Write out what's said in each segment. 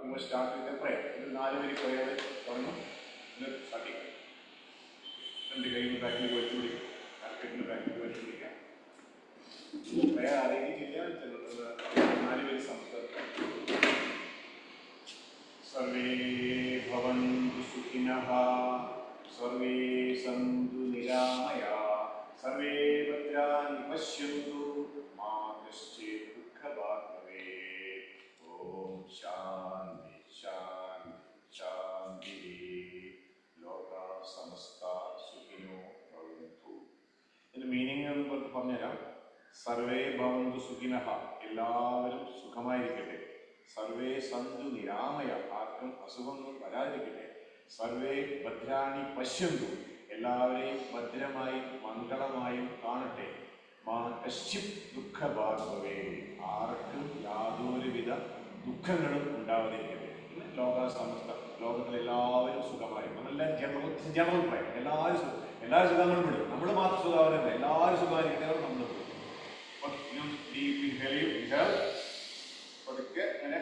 we must start with a prayer. ഒരു 4 വരി prayer തുടങ്ങും. ഇത് സ്റ്റാർട്ട് ചെയ്യാം. രണ്ട് കൈയിൽ ബാക്കിലേക്ക് വെച്ചുപിടിക്കും. ബാക്കിലേക്ക് വെച്ചുപിടിക്കാം. prayer അറിയിച്ചില്ല. 4 വരി സംസ്കൃതം. സർവേ ഭവന്തു സുഖിനഃ സർവേ സന്തു നിരാമയാഃ സർവേ ഭദ്രാണി പശ്യന്തു മാ കശ്ചിത് ദുഃഖഭാഗ് ഭവേത്. ഓം ശാന്തി ശാന്തി ശാന്തി. ലോകാ സമസ്താ സുഖിനോ ഭവന്തു. ഇതിന്റെ മീനിങ് പറഞ്ഞുതരാം. സർവേ ഭവന്തു സുഖിനഃ, എല്ലാവരും സുഖമായിരിക്കട്ടെ. സർവേ സന്തു നിരാമയ, ആർക്കും അസുഖമൊന്നും വരാതിരിക്കട്ടെ. സർവേ ഭദ്രാണി പശ്യന്തു, എല്ലാവരെയും ഭദ്രമായും മംഗളമായും കാണട്ടെ. മാ കശ്ചിത് ദുഃഖഭാഗ് ഭവേത്, ആർക്കും യാതൊരുവിധ ദുഃഖങ്ങളും ഉണ്ടാവാതിരിക്കട്ടെ. ലോക സമസ്ത, ലോകത്തിലെല്ലാവരും സുഖമായിരിക്കും. നല്ല ജനറൽ പ്രയർ. എല്ലാ സുഖങ്ങളും വിടും. നമ്മൾ മാത്രം സുഖമാവില്ല, എല്ലാവരും സുഖമായിരിക്കുന്നവർ നമ്മൾ വിടും. പതുക്കെ അങ്ങനെ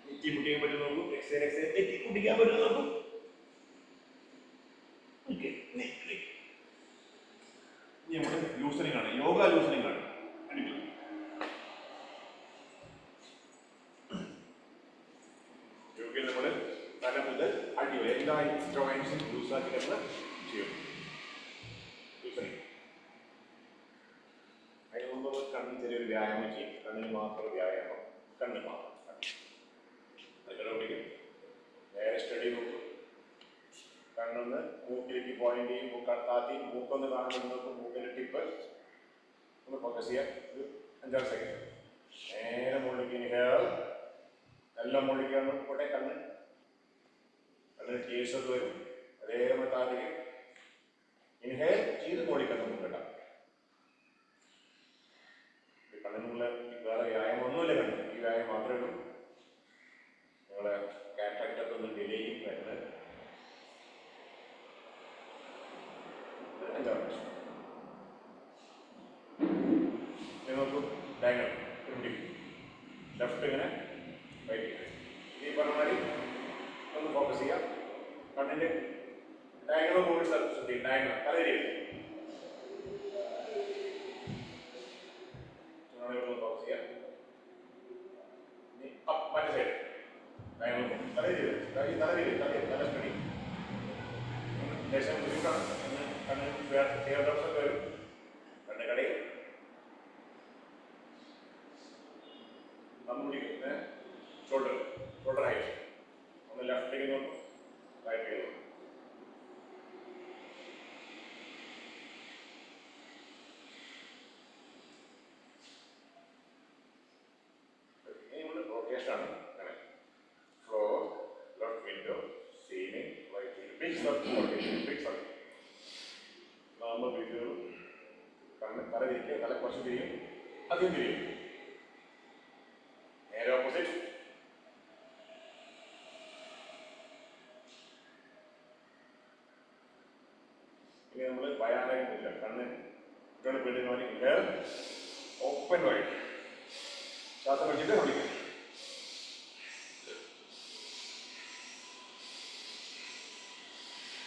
നെറ്റി മുട്ടിക്കാൻ പറ്റും നോക്കൂ. നെറ്റി മുട്ടിക്കാൻ പറ്റും നോക്കൂ. ഇനി നമ്മുടെ ലൂസനിങ് ആണ്, യോഗ ലൂസനിങ് ആണ്. യോഗയിൽ നമ്മൾ തല മുതൽ അടി വരെ എല്ലാ ജോയിന്റ്സും ലൂസാക്കി നമ്മൾ ചെയ്യും. ലൂസനിങ്. അതിന് മുമ്പ് കണ്ണിന് ചെറിയൊരു വ്യായാമം ചെയ്യും. കണ്ണിന് മാത്രം വ്യായാമം, കണ്ണ് മാത്രം. അതിലൂടെ നേരെ സ്റ്റഡി നോക്കും. കണ്ണൊന്ന് മൂക്കിലേക്ക് പോയിന്റ് ചെയ്യും. താത്തി മൂക്കൊന്ന് കാണുമ്പോൾ നോക്കും. മൂക്കിന്റെ ടിപ്പ് ഒന്ന് ഫോക്കസ് ചെയ്യാം. ഒരു 5-6 സെക്കൻഡ്. നേരെ മുകളിലേക്ക് ഇൻഹേൽ. നല്ല മുകളിലേക്കാണ് പോട്ടെ. കണ്ണിന് ടീഷർട്ട് വരും. അതേപോലെ താഴേക്ക് ഇൻഹേൽ ചെയ്ത് മുകളിൽ കണ്ണ് മുക്കിട്ടാം. കണ്ണിനുള്ള വേറെ വ്യായാമം ഒന്നുമില്ല. കണ്ണ് ഈ വ്യായാമം മാത്രമേ ഉള്ളൂ. നിങ്ങളെ കാറ്ററാക്ട് ഒക്കെ ഒന്ന് ഡിലേ ചെയ്യും. വരുന്നത് 5 നിമിഷം നോക്കും. ഡയഗണൽ ലെഫ്റ്റ് ഇങ്ങനെ റൈറ്റ്. ഈ പറഞ്ഞ മാതിരി ഒന്ന് ഫോക്കസ് ചെയ്യാം. കണ്ണിൻ്റെ ഡയഗണൽ മൂവ്മെന്റ് ശ്രദ്ധിക്കും. ഡയഗണൽ തലയിരിക്കും. ഫോക്കസ് ചെയ്യാം. മറ്റേ സൈഡ് തല സ്റ്റഡി. ദേശം ബുദ്ധിമുട്ടാണ്. കണ്ണ് ഒക്കെ വരും. കണ്ണ് കടയും നമ്മൾ ഷോൾഡർ ഹൈറ്റ്. ഒന്ന് ലെഫ്റ്റിലേക്ക് നോക്കും, റൈറ്റിലേക്ക് നോക്കും. ആണ് floor, left window, ceiling, right window. Big circle. നമ്മൾ വീഡിയോ കണ്ണ് തല തിരിക്കുക. തല കുറച്ച് തിരിയും, അധികം തിരിയും. നേരെ ഓപ്പോസിറ്റ്. ഇനി നമ്മൾ ഭയാനകില്ല. കണ്ണ് കുട്ടികളെ പേടിക്കുന്ന മാതിരി ഓപ്പൺ വൈഡ് ശ്വാസം വെച്ചിട്ട് വിളിക്കും.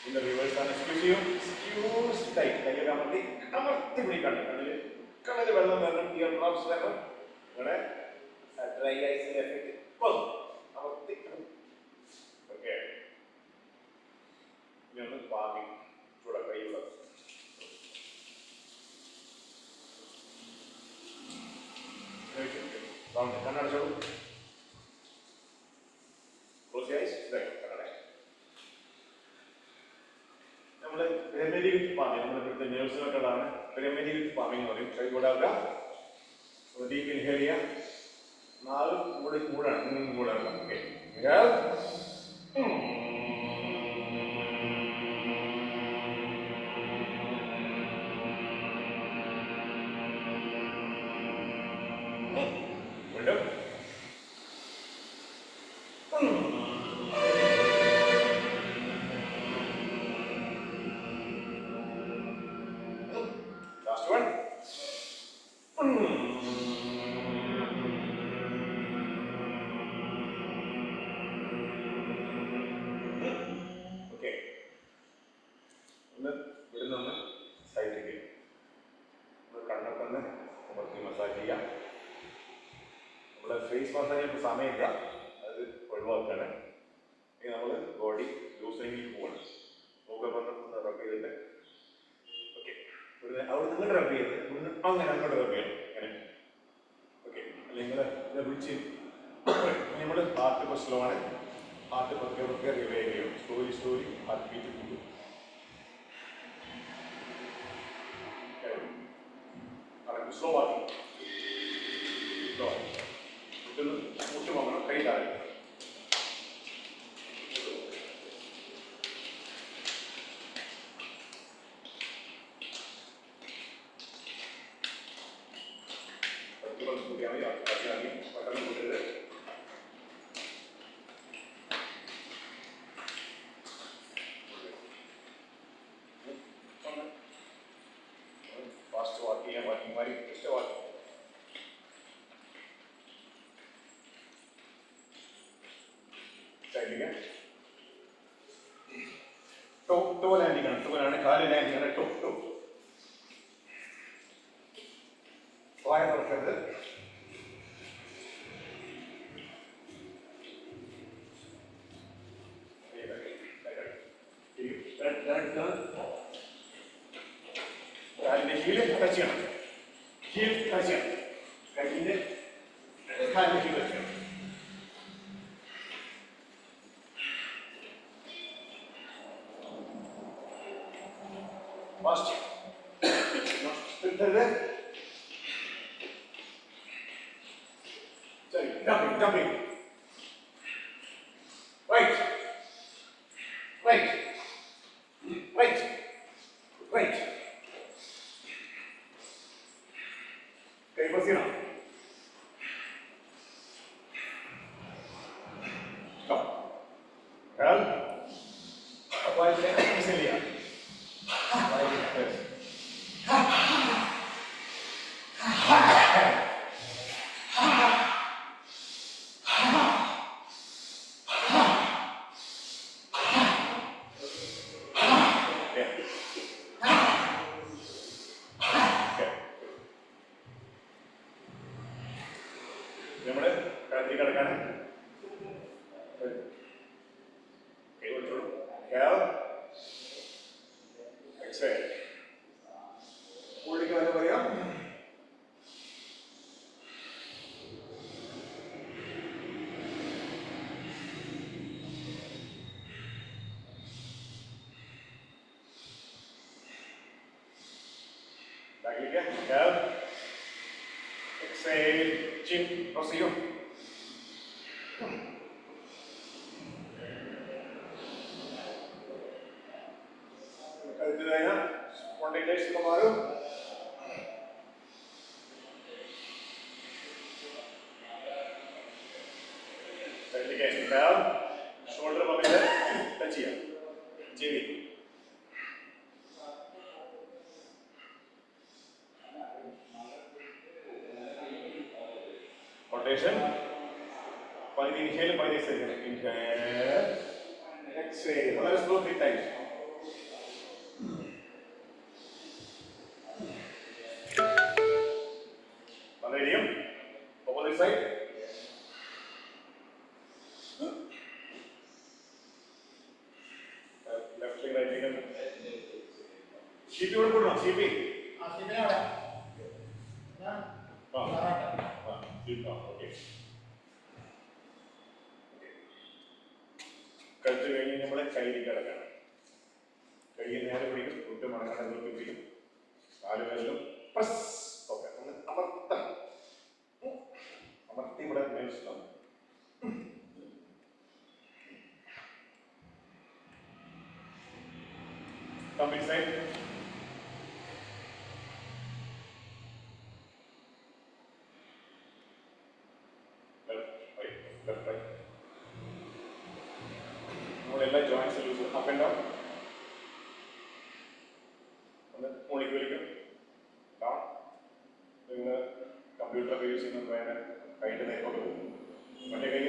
ഇതിന്റെ റിവേഴ്സ് ആണ്. Excuse tight. കയ്യൊക്കെ അമർത്തി പിടിക്കണം. കണ്ണിൽ വെള്ളം വരണം. ഇയർ ഡ്രോപ്സ് വരണം. ഇവിടെ ഡ്രൈ ഐസിന്റെ എഫക്ട് അമർത്തി. ഓക്കെ. ഇനി ഒന്ന് പാകി ചൂട കൈയുള്ള കണ്ണടച്ചോളൂ. Close eyes. നമ്മൾ റെമഡി വിത്ത് പാമിങ്, നമ്മുടെ ഇവിടുത്തെ നേഴ്സിനൊക്കെയാണ് റെമഡി വിത്ത് പാമിങ് എന്ന് പറയും. കൈ കൂടാവുക. ഡീപ്പ് ഇൻഹേൽ ചെയ്യാം. 4 കൂടാണ്. ഓക്കെ. Last one. ഫേസ് മസാജിന് സമയമില്ല, അത് ഒഴിവാക്കുകയാണ്. ഇനി നമ്മൾ ബോഡി ലൂസനിങ്ങിൽ പോകണം. മൂക്കൊക്കെ ഒന്ന് റബ്ബ് ചെയ്തിട്ട് ഓക്കെ, അവിടെ നിങ്ങൾ റബ്ബ് ചെയ്ത് അങ്ങനെ അങ്ങോട്ട് റബ്ബ് ചെയ്യണം. അങ്ങനെ ഓക്കെ. അല്ലെങ്കിൽ ഇത് വിളിച്ച് നമ്മൾ ഹാർട്ട് ഇപ്പോൾ സ്ലോ ആണ്, ഹാർട്ട് പതുക്കെ റിവൈവ് ചെയ്യും. സ്ലോലി ഹാർട്ട് ബീറ്റ് കൂടും. സ്ലോ ആക്കി മുട്ട് പോകണം, കൈ താഴെ. പെട്ടെന്ന് കൂട്ടരുത്. ഫാസ്റ്റ് വാക്ക് ചെയ്യാൻ walking just walk. Toe landing ആണ്, ടോലാണ് കാല് ലാൻഡിംഗ് ആണ്. ടോ വായ തുറക്കരുത്. കാലിന്റെ ഹീല് ടച്ച് ചെയ്യണം, ഹീൽ ടച്ച് ചെയ്യണം, കൈയിന്റെ കാലിന്റെ ഹീൽ ടച്ച് ചെയ്യണം. Fast jumping. Right. Okay, what's here now? Stop. Well, apply the easily. നമ്മുടെ കഴുത്തിൽ കിടക്കാണ്. ഉള്ളിക്ക് വരെ പറയാം. Exhale, chin, prosigo. Kalidayna, spontaneous kamaru. Again, down, shoulder pamela, touch here, chin. Rotation. By the inhale, by the exhale. Inhale, exhale. Let us go 3 times. Medium. Opposite side. Left leg, right leg. CP would put on CP. Okay. കഴുത്ത് കഴിഞ്ഞ് നമ്മളെ കയ്യിൽ കിടക്കണം. കയ്യിൽ നേരെ പിടിക്കും, കുട്ടി മണക്കാതെ പിടിക്കും, കാലുകളിലും പ്രസ്. ഓക്കെ, ഒന്ന് അമർത്തണം. അമർത്തി ഇവിടെ മേൽസ്ഥാനം. കമ്പിങ് സൈഡ്. എല്ലാ joints loose up and down. ഒന്ന് മുകളിലേക്ക് വലിക്കും, ഡൗൺ. നിങ്ങൾ കമ്പ്യൂട്ടറൊക്കെ യൂസ് ചെയ്യുന്നത് വേണ്ട, കൈൻ്റെ നേരോട്ട് പോകും. മറ്റേ കൈ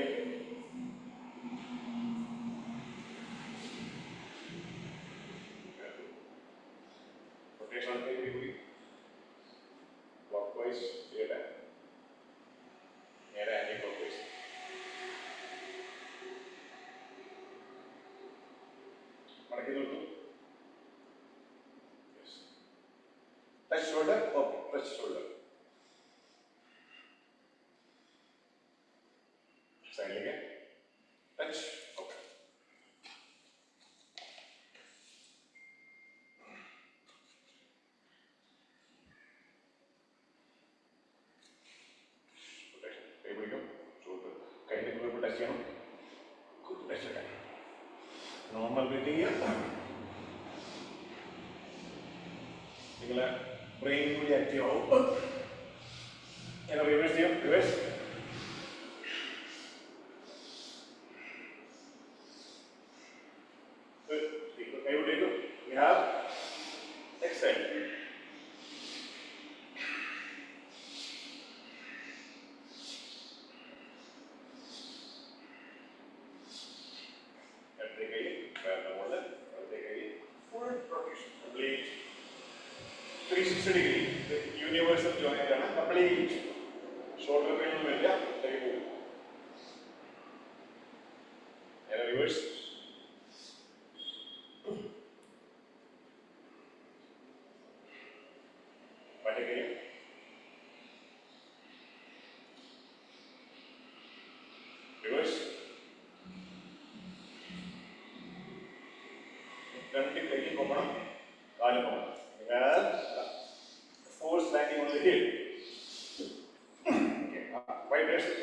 റൊട്ടേഷൻ അടുത്തേക്ക് കൂടി ക്ലോക്ക് വൈസ് ചെയ്യട്ടെ. നേരെ ആൻറ്റി ക്ലോക്ക്. സൈഡിലേക്ക് ടച്ച്. ഓക്കെ. കൈ പിടിക്കും. ചൂട്ട് കൈൻ്റെ കൂടെ ടച്ച് ചെയ്യണം. ടച്ച് ഇട്ടാൽ നോർമൽ ബ്രീത്തിങ് ചെയ്യുക. നിങ്ങളെ ബ്രെയിൻ കൂടി ആക്റ്റീവ് ആവും. ഞാൻ റിവേഴ്സ് ചെയ്യും. റിവേഴ്സ്. കൈ വിട്ടേക്കും. We have exhale. Full rotation, complete 360 degree. Universal joint ആണ്. Complete shoulder pain ഒന്നും വരില്ല. Reverse. Reverse. രണ്ട് കൈയും പോകണം, കാലും പോകണം. Force landing on the hill. Vibration.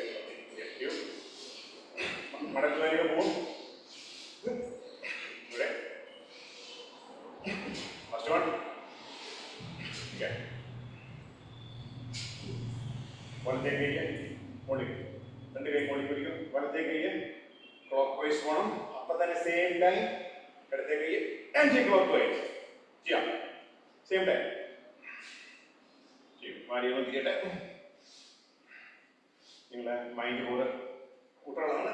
മടക്കുവരിക പോകും. ഇവിടെ ഫസ്റ്റ് വൺ. വലത്തേ കൈയ്ക്ക് മോളിക്ക്, രണ്ട് കൈ മോളിക്ക് പിടിക്കും. വലത്തേ കൈയ്ക്ക് ക്ലോക്ക് വൈസ് പോകണം. അപ്പം തന്നെ സെയിം ടൈം ഇടത്തെ കൈ ആന്റി ക്ലോക്ക് വൈസ് ചെയ്യാം. സെയിം ടൈം ചെയ്യും. മാറി ഒന്ന് ചെയ്യട്ടെ. നിങ്ങളുടെ മൈൻഡ് കൂടെ കൂട്ടുകളാണ്.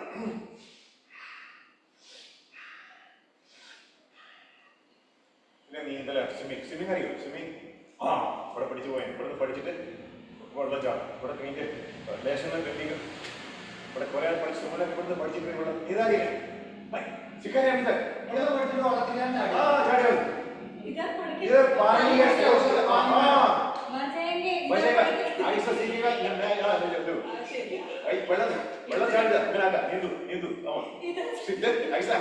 പിന്നെ നീന്തല, സ്വിമ്മിങ്. സ്വിമ്മിങ് അറിയോ? സ്വിമ്മിങ് ഇവിടെ പഠിച്ചു പോയി. ഇവിടെ പഠിച്ചിട്ട് വെള്ളം ചാടും. ഇവിടെ കഴിഞ്ഞിട്ട് ലേശനം കെട്ടിക്കും. ഇവിടെ കുറേ പഠിച്ചു ഇവിടുന്ന് പഠിച്ചിട്ട് ഇവിടെ നീതാറിയില്ല. ചിക്കൻ इधर पानी है बचेगा ऐसा सीखेगा भाई बड़ा बड़ा चढ़ जा मेरा का हिंदू हिंदू इधर ऐसा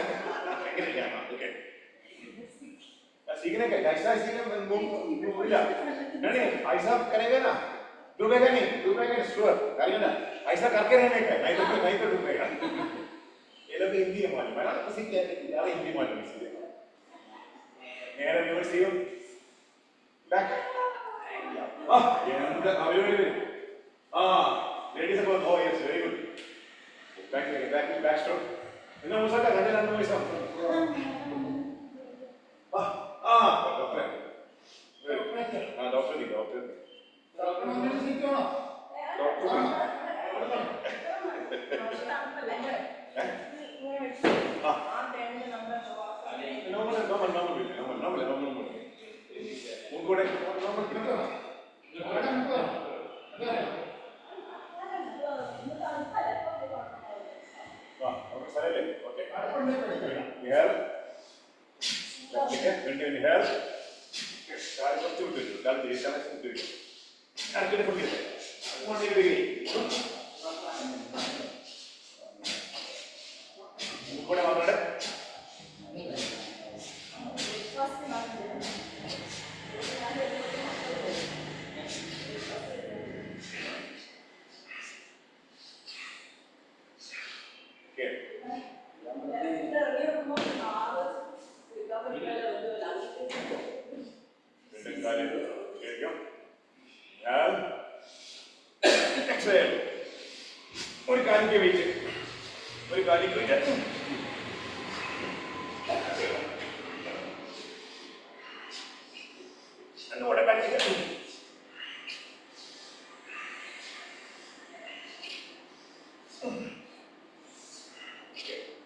ओके सीखने का ऐसा सीखने में बोला नहीं ऐसा करेगा ना डूबेगा नहीं श्योर करेगा ना ऐसा करके रहने का नहीं तो डूबेगा. ये लोग हिंदी है मालूम है ना, किसी के यार हिंदी मालूम है इसलिए. നേരെ റിവേഴ്സ് ചെയ്യും. ബാക്ക്. എന്ത് അവര് ലേഡീസ് ഒക്കെ oh yes very good. Back stroke. എന്നാ മുസാക്ക രണ്ട് രണ്ട് പൈസ. ഡോക്ടർ ഡോക്ടർ ഒരു കാലിക്ക് വെയിറ്റ് അതുകൂടെ കാലിക്ക്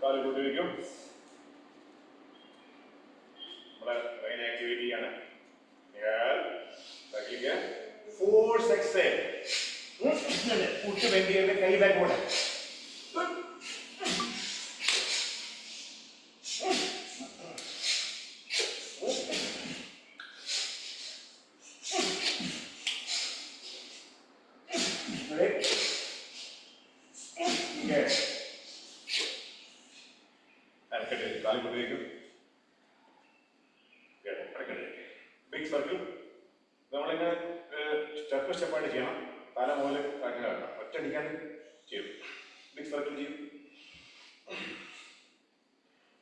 കാല് കൂട്ടി വയ്ക്കും. നമ്മുടെ മെയിൻ ആക്ടിവിറ്റി ആണ്. ഫോഴ്സ് എക്സൈൽ പുട്ട് വേണ്ടിയ കൈ ബാക്കോട്ട് കാല് കൊണ്ടുവയ്ക്കും. ബിഗ് സർക്കിൾ നമ്മളിങ്ങനെ സ്റ്റെപ്പ് സ്റ്റെപ്പായിട്ട് ചെയ്യണം. തല മുതൽ അങ്ങനെ വെക്കണം. ഒറ്റയടിക്കാൻ ചെയ്യും. ബിഗ് സർക്കിൾ ചെയ്യും.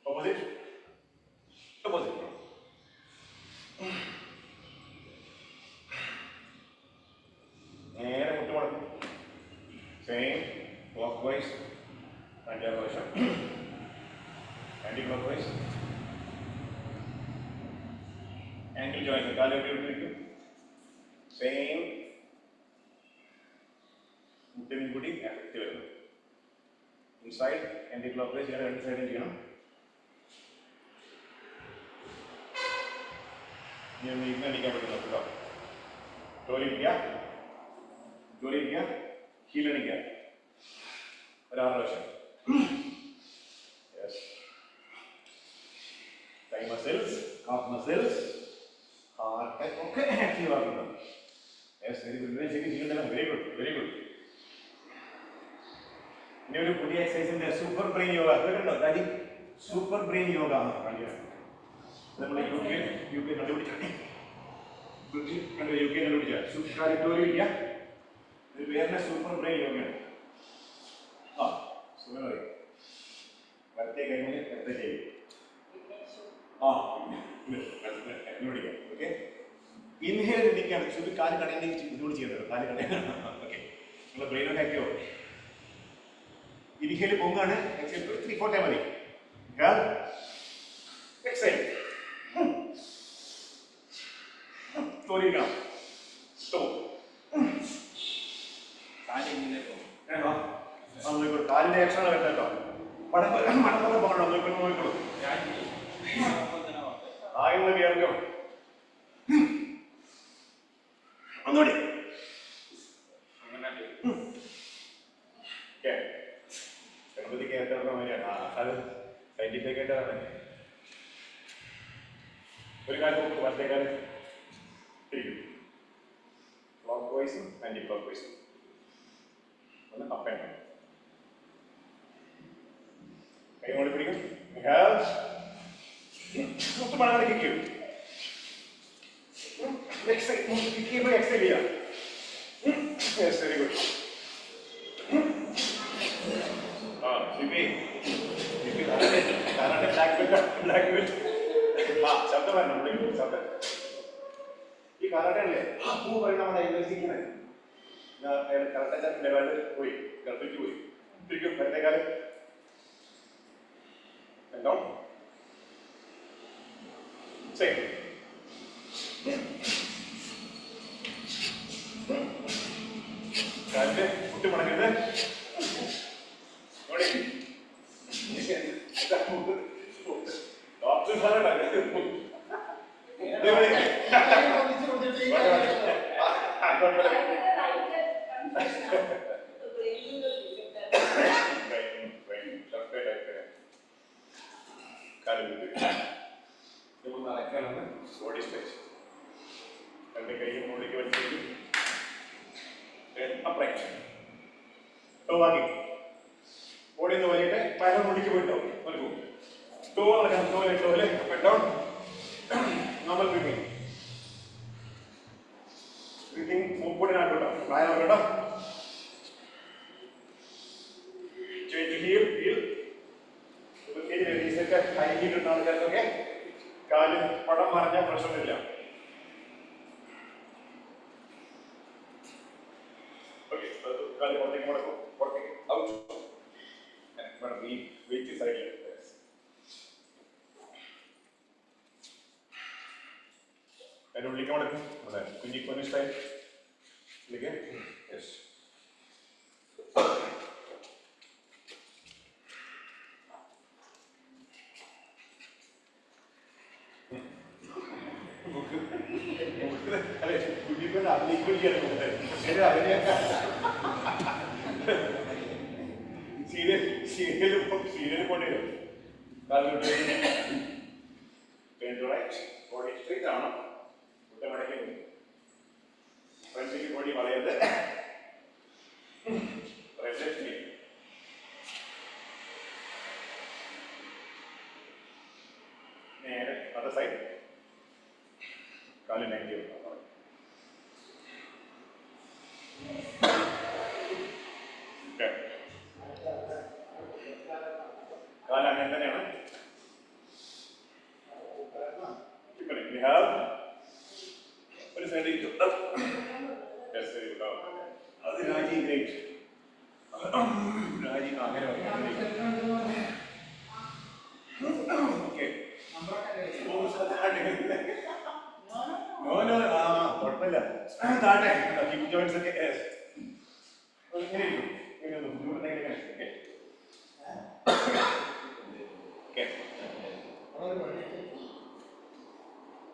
Opposite opposite. നേരെ മുട്ടുമടക്കും. സെയിം ക്ലോക്ക് വൈസ് 5 പ്രാവശ്യം. Anticlockwise. Ankle joint കാല് വിട്ടിരിക്കും. സെയിം മുട്ടിനും കൂടി എഫക്റ്റ് വരുന്നു. ഇൻസൈഡ് ആൻറ്റി ക്ലോക്ക് വൈസ് രണ്ട് സൈഡും ചെയ്യണം. ഇനി ഒന്ന് ഇരുന്ന് അടിക്കാൻ പറ്റും നോക്കുക. ജോലിക്കുക, ജോലിക്കുക, ഹീലടിക്കുക. ഒരു 6 പ്രാവശ്യം. യെസ്. തൈ മസിൽസ്, കാഫ് മസിൽസ്, ഹാർട്ട് ഒക്കെ ആക്റ്റീവ് ആകുന്നു. Yes, very good. ശരി ചെയ്യുന്നുണ്ടല്ലോ. Very good, very good. ഇനി ഒരു പുതിയ എക്സസൈസിന്റെ സൂപ്പർ ബ്രെയിൻ യോഗ കേട്ടോ. കാര്യം സൂപ്പർ ബ്രെയിൻ യോഗ കാണിക്കണം. നമ്മൾ യു കെ കണ്ടുപിടിച്ചാൽ സുഖാരിറ്റോറിയ ഇത് പേരിന്റെ സൂപ്പർ ബ്രെയിൻ യോഗയാണ്. ആ സുഖം വരത്തെ കഴിഞ്ഞ് വരത്തെ ചെയ്യും. ആ കണ്ടുപിടിക്കാം. ഓക്കെ, ഇൻഹേൽ ഇടിക്കാണ്. സുഖ കാല് കടയിൽ ഇതുകൂടി ചെയ്യേണ്ടത്. കാല് കടയാണ്. ഓക്കെ, നിങ്ങളുടെ ബ്രെയിനൊക്കെ ആക്കിയോ? ഇൻഹേൽ പൊങ്ങാണ്. എക്സൈൽ 3-4 ടൈം മതി. എക്സൈൽ തോന്നിക്കണം. കാലിന്റെ ആക്ഷൻ കേട്ടോ. മടക്കൊക്കെ പോകണം. നോക്കിക്കോളൂ. ആയെന്ന് കേൾക്കോ. ഒന്നുകൂടി. ഗണപതി കേട്ടത് അത് സയന്റിഫിക് ആയിട്ടാണ്. ഒരു കാലം നോക്കും. മറ്റേ കാലം തിരിക്കും. ക്ലോക്ക് വൈസും ആന്റി ക്ലോക്ക് വൈസും. ഒന്ന് അപ്പ് ആൻഡ് ഡൗൺ. കൈ കൊണ്ട് പിടിക്കും. മുത്ത് പണങ്ങൾ കിക്ക് ചെയ്യും. കിക്ക് ചെയ്യുമ്പോൾ എക്സൈൽ ചെയ്യാം. Yes, very good. ആ സിബി കരാട്ടെ ബ്ലാക്ക് ബെൽറ്റ്. ആ ശബ്ദം വരണം. ശബ്ദം ഈ കരാട്ടെ അല്ലേ പൂ വഴി നമ്മുടെ യൂണിവേഴ്സിറ്റിക്കുന്നത്. കരാട്ടെ ലെവലിൽ പോയി ഗൾഫിലേക്ക് പോയി തിരിക്കും. വരത്തേക്കാലം ഡൗൺ. സെയിം. കാലിന്റെ മുട്ടി മടങ്ങരുത്. ഡോക്ടർ നടക്കാനാണ് ബോഡി സ്ട്രെച്ച്. രണ്ട് കൈയും മുകളിലേക്ക് വലിച്ചേക്കും. അപ്രൈറ്റ് വാങ്ങി ബോഡി ഒന്ന് വലിയിട്ട് പയർ മുടിക്ക് പോയിട്ടോ നൽകും. ടോ നടക്കണം. ടോയിലെ ഡൗൺ. Normal breathing. ബ്രീത്തിങ് മൂക്കൂടിനാട്ടോ. പ്രായം കേട്ടോ. ചേഞ്ച് ഹീൽ ഹീൽ ഒക്കെ ഹൈ ഹീൽ ഇട്ടുന്ന ആൾക്കാർക്കൊക്കെ കാല് പടം മറിഞ്ഞാൽ പ്രശ്നമില്ല. ഓക്കെ, കാല് പുറത്തേക്ക് മടക്കും. പുറത്തേക്ക് ഔട്ട്. വെയിറ്റ് സൈഡിൽ അതിൻ്റെ ഉള്ളിലേക്ക് മടക്കും. അതെ, കുഞ്ഞിക്കൊന്ന് സ്റ്റൈൽ ഉള്ളിലേക്ക്. യെസ്. അല്ലെ കുഞ്ഞിക്കൊന്ന് അതിലേക്ക് സീരിയൽ കൊണ്ടുവരും. കാലിലോട്ട് ബോഡി സ്ട്രെയിറ്റ് ആണോ. മടക്കി ഫ്രണ്ടിലേക്ക് ബോഡി വളയരുത്. സൈഡ്. കാല് നെഗറ്റീവ്. കാല് അങ്ങനെ തന്നെയാണ്. ഒരു സൈഡിലേക്ക് അത് രാജി ഗ്രേറ്റ്. രാജി അങ്ങനെ ഓക്കെ. കുഴപ്പമില്ല. താട്ടെ ഹിപ്പ് ജോയിന്റ്സ് ഒക്കെ ഇങ്ങനെ ഇരിക്കും.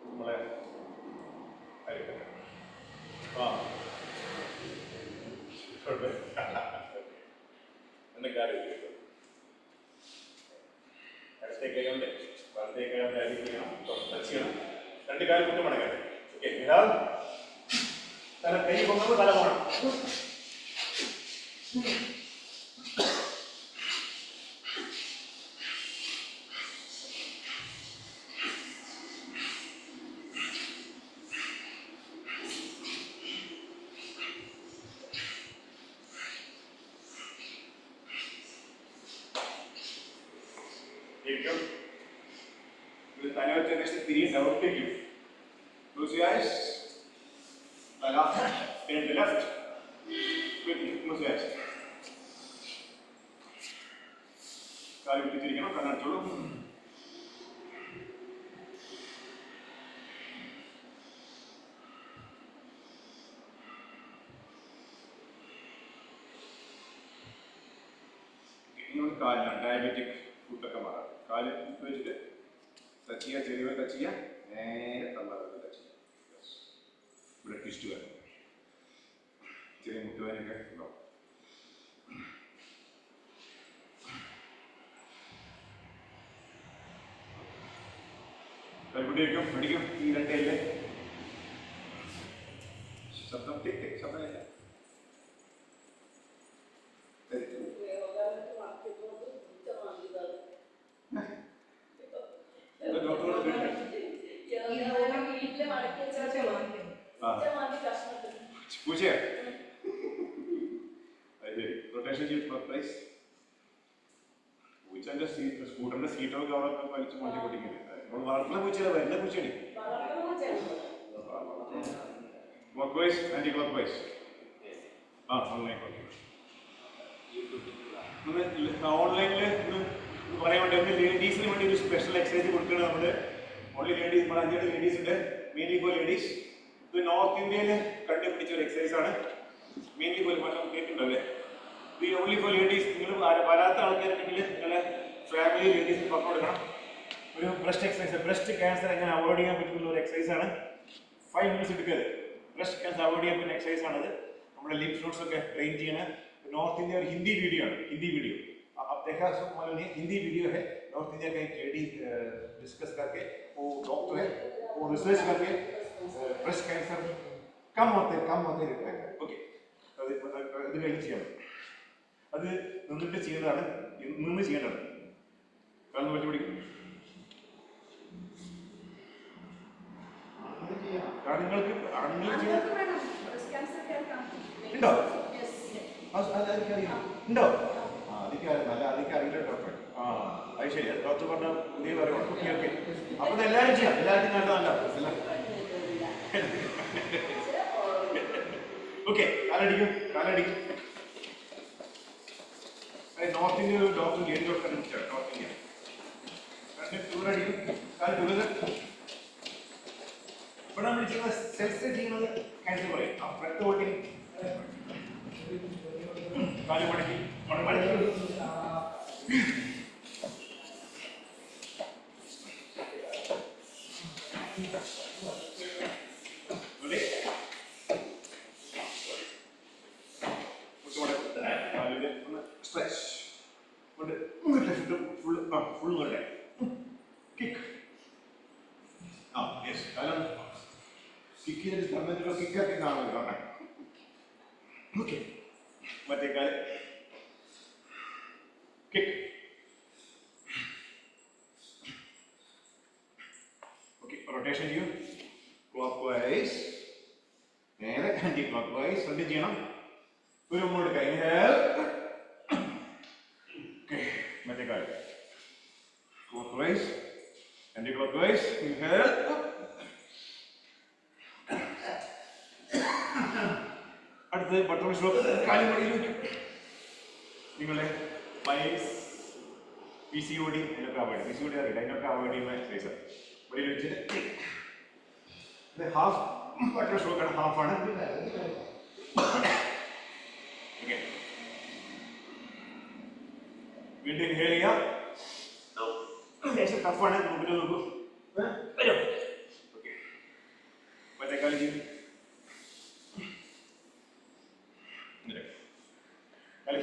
നമ്മളെ എന്റെ കാര്യം ഇടത്തെ കൈകൊണ്ട് വലത്തെ കൈകൊണ്ട് അരിക്കണം, ടച്ച് ചെയ്യണം. രണ്ട് കാര്യം കുറ്റം മടങ്ങട്ടെ. ഓക്കെ, തല കൈ കൊണ്ടുമ്പോൾ തല പോകണം. Three out take you. Close your eyes. Left, turn to left. Quickly, close your eyes. കാല് പിടിച്ചിരിക്കണം, കണ്ണടച്ചോളൂ. ഇങ്ങനെ കാലിലാണ് ഡയബറ്റിക് ഫുഡൊക്കെ മാറാം. കാല് വെച്ചിട്ട് ടച്ച് ചെയ്യുക, ചെറിയ ടച്ച് ചെയ്യുക, നേരെ തള്ളാതെ ടച്ച് ചെയ്യുക. ഇവിടെ ട്വിസ്റ്റ് വരണം, ചെറിയ മുട്ടുവേനൊക്കെ ഉണ്ടാവും. കൈപിടിക്കും, പിടിക്കും. ഈ രണ്ടല്ലേ ശബ്ദം ശബ്ദമില്ല. പൂച്ചയാ റൊട്ടേഷൻ ചെയ്ത് പ്രൈസ് പൂച്ചന്റെ സ്കൂട്ടറിന്റെ സീറ്റൊക്കെ അവിടെ വലിച്ചു മാറ്റി പൊട്ടിക്കുന്നത്. വളർത്തുന്ന പൂച്ചയല്ല, വരുന്ന പൂച്ചയാണ്. Clockwise, anticlockwise. Online ഓൺലൈനിൽ പറയാൻ വേണ്ടി ഒന്ന് ലേഡീസിന് വേണ്ടി ഒരു സ്പെഷ്യൽ എക്സസൈസ് കൊടുക്കുകയാണ്. നമ്മൾ ഓൺലി ലേഡീസ്, നമ്മുടെ 5 ലേഡീസ് ഉണ്ട്, മെയിൻലി ഫോർ ലേഡീസ്. ഇത് നോർത്ത് ഇന്ത്യയിൽ കണ്ടുപിടിച്ച ഒരു എക്സസൈസ് ആണ്. മെയിൻലി ഫോർ കേട്ടിട്ടുണ്ടല്ലേ? ഇത് ഓൺലി ഫോർ ലേഡീസ്. നിങ്ങൾ വരാത്ത ആൾക്കാരുണ്ടെങ്കിൽ നിങ്ങളെ ഫാമിലി ലേഡീസിന് പറഞ്ഞു കൊടുക്കണം. ഒരു ബ്രസ്റ്റ് എക്സസൈസ്, ബ്രസ്റ്റ് ക്യാൻസർ എങ്ങനെ അവോയ്ഡ് ചെയ്യാൻ പറ്റുന്ന ഒരു എക്സസൈസ് ആണ്. 5 മിനിറ്റ്സ് എടുക്കരുത്. ബ്രസ്റ്റ് ക്യാൻസർ അവോയ്ഡ് ചെയ്യാൻ പറ്റുന്ന എക്സസൈസ് ആണത്. നമ്മുടെ ലിംഫ് നോട്ട്സ് ഒക്കെ ട്രെയിൻ ചെയ്യണ नॉर्थ इंडिया और हिंदी वीडियो है. हिंदी वीडियो आप देखा मालूम नहीं, हिंदी वीडियो है. नॉर्थ इंडिया का एक लेडी डिस्कस करके, वो डॉक्टर है, वो रिसर्च करके ब्रेस्ट कैंसर कम होते रहते हैं. ओके, അത് കഴിഞ്ഞ് ചെയ്യണം. അത് നിന്നിട്ട് ചെയ്യുന്നതാണ്, നിന്ന് ചെയ്യേണ്ടത്. കാരണം വെച്ച് പിടിക്കും. ആണുങ്ങൾക്ക് ഉണ്ടോ? ഉണ്ടോ? അതിക്ക് അറിയില്ല ഡോക്ടർ. അത് ശരി, ഡോക്ടർ പറഞ്ഞ പുതിയ പറയുവാണ്. ഓക്കെ ഓക്കെ, അപ്പൊ എല്ലാവരും ചെയ്യാം. എല്ലാവർക്കും നല്ലതല്ല. ഓക്കെ, കാലടിക്കും. നോർത്ത് ഇന്ത്യ ഒരു ഡോക്ടർ ഏത് ഡോക്ടർ കണ്ടുപിടിച്ചാണ്? നോർത്ത് ഇന്ത്യ ടൂറടിക്കും. കാല് ടൂറിസം ഇവിടെ നമ്മൾ ചെയ്യുന്ന സെൽസ് ചെയ്യുന്നത് ക്യാൻസർ പറയും. ബ്രെത്ത് വോട്ടിങ്, കാല് മടക്കി സ്ട്രെച്ച് ഫുൾ കിക്ക്. യെസ്, കാരണം കിക്ക് ചെയ്തിട്ട് സമയത്തുള്ള കിക്കൊക്കെ കാണുമല്ലോ. ഓക്കെ, മറ്റേ കാല് കിക്ക്. കൊടുക്കാം. ഇൻഹേൽ. ഓക്കെ, മറ്റേ കാല് ക്ലോക്ക്വൈസ്, ആന്റി ക്ലോക്ക്വൈസ്. ഇൻഹേൽ. അടുത്ത് ബട്ടർഫ്ലൈ സ്ട്രോക്ക്. കാല് മുകളിൽ വയ്ക്കും. നിങ്ങളെ പൈൽസ്, PCOD അതിനൊക്കെ അവോയ്ഡ്, PCOD അറിയില്ല, അതിനൊക്കെ അവോയ്ഡ് ചെയ്യുന്ന എക്സസൈസ്. മുകളിൽ വെച്ചിട്ട് ഇത് ഹാഫ് ബട്ടർ സ്ട്രോക്ക് ആണ്, ഹാഫാണ്. ഓക്കെ, വീണ്ടും ഇൻഹേൽ ചെയ്യാം. ടഫാണ്, മുമ്പിൽ നോക്കൂ. ഓക്കെ, മറ്റേ കാലം ചെയ്യും.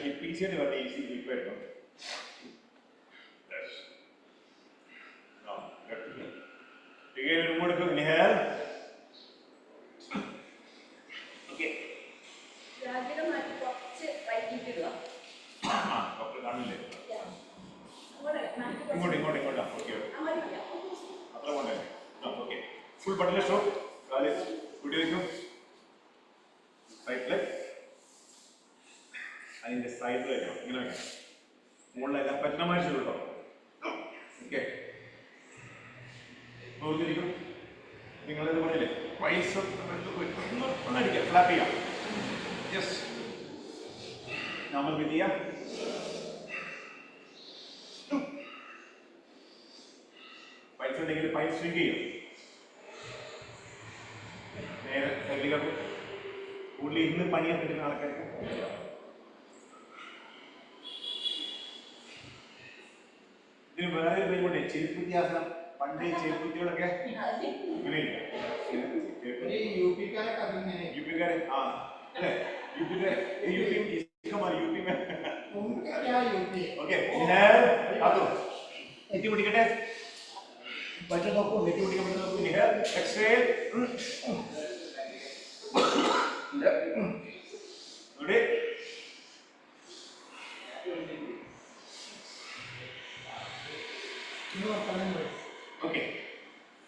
ഹിപ്പ് ഈസിയായിട്ട് പറഞ്ഞ ഈസി ഹിപ്പ് ആയിട്ടോ. കൊടുക്കും. ഇൻഹേൽ. ഓക്കെ, ഡോക്ടർ കാണില്ലേ? ഇങ്ങോട്ടാ. ഓക്കെ, അത്ര കൊണ്ടേ. Okay, full butterfly stroke. കാല് കൂട്ടി വയ്ക്കും. റൈറ്റ് ലെഗ് അതിന്റെ സൈഡിൽ വയ്ക്കണം. ഇങ്ങനെ വയ്ക്കണം. മുകളിലെല്ലാം പറ്റുന്ന മാതിരി കേട്ടോ. ഓക്കെ, നോക്കിയിരിക്കും. നിങ്ങളിത് പറഞ്ഞില്ലേ, പൈസ ഒന്നടിക്കുക, ഫ്ലാപ്പ് ചെയ്യാം. യെസ്, നമ്മൾ ഇത് ചെയ്യാം. പൈസ ഉണ്ടെങ്കിൽ പൈസ സ്വിംഗ് ചെയ്യും. നേരെ സൈഡിലേക്ക് ഉള്ളിൽ ഇന്ന് പണിയാൻ പറ്റുന്ന ആൾക്കാർക്ക് ഇതിന് വേറെ പേരുകൊണ്ട് ചെരുപ്പുത്യാസനം. പണ്ട് ഈ ചെരുപ്പുത്തികളൊക്കെ യുപിക്കാരെ ആ അല്ലേ, ഓക്കെ. നെറ്റി പിടിക്കട്ടെ, പറ്റ നോക്കൂ, നെറ്റി പിടിക്കാൻ പറ്റുന്ന നോക്കൂ. എക്സേൽ. ഓക്കെ,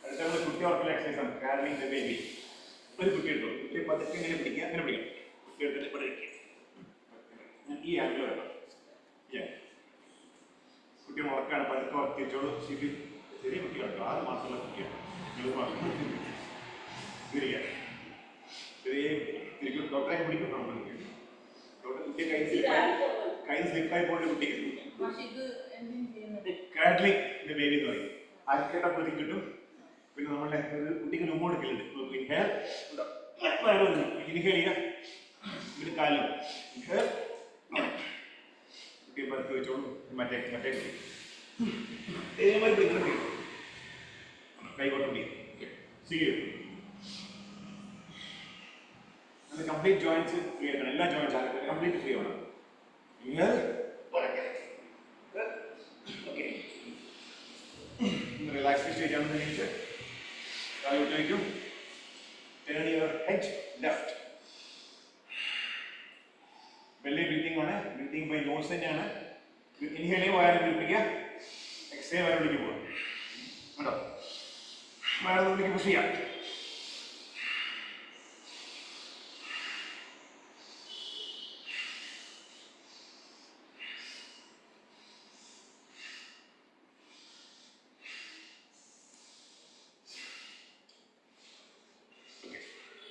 അടുത്ത നമ്മൾ കുട്ടി ഓർക്കുള്ള എക്സസൈസ് ആണ്, കാർവിംഗ് ദ ബേബി. ഒരു കുട്ടി എടുത്തു, കുട്ടി പതുക്കെ ഇങ്ങനെ പിടിക്കുക, അങ്ങനെ പിടിക്കാം. കുട്ടി എടുത്തിട്ട് ഇവിടെ ഇരിക്കുക. ഈ ആംഗിൾ വേണം. കുട്ടി ഉറക്കാണ്, പതുക്കെ ഉറക്കി വെച്ചോളൂ. ചെറിയ കുട്ടികളുണ്ടോ, 6 മാസമുള്ള കുട്ടിയാണ്. തിരികെ ചെറിയ തിരിക്കും. ഡോക്ടറെ പിടിക്കും. ഡോക്ടർ കുട്ടിയെ കൈ സ്ലിപ്പായി പോകുന്ന കുട്ടിക്ക് കാഡ്ലിംഗ് ദ ബേബി എന്ന് പറയും. അരക്കേട്ടപ്പോഴത്തേക്ക് കിട്ടും. പിന്നെ നമ്മളുടെ കുട്ടിക്ക് റുമോ എടുക്കലുണ്ട്. ഇൻഹേൽ, ഇൻഹേൽ ചെയ്യുക. പിന്നെ കാലും ഇൻഹേൽ. കുട്ടിയെ പതുക്കെ വെച്ചോളൂ. മറ്റേ കുട്ടി പിടിക്കണം. കൈ കൊട്ടി ചെയ്യും. കംപ്ലീറ്റ് ജോയിൻസ് ഫ്രീ ആക്കണം. എല്ലാ ജോയിൻസ് കംപ്ലീറ്റ് ഫ്രീ ആവണം. ഇൻഹേൽ. ഓക്കെ, റിലാക്സ് സ്റ്റേജ് ആണെന്ന് കഴിഞ്ഞിട്ട് കാല് വിട്ട് വയ്ക്കും. Turn your head left. belly breathing ആണ്. ബ്രീത്തിങ് ബൈ നോസ് തന്നെയാണ്. ഇൻഹേൽ വയറ് പിടിപ്പിക്കുക, എക്സേൽ വയറ് പിടിക്കുക പോവുക. കേട്ടോ, വയറ് ഉള്ളിലേക്ക് പുഷ് ചെയ്യാം.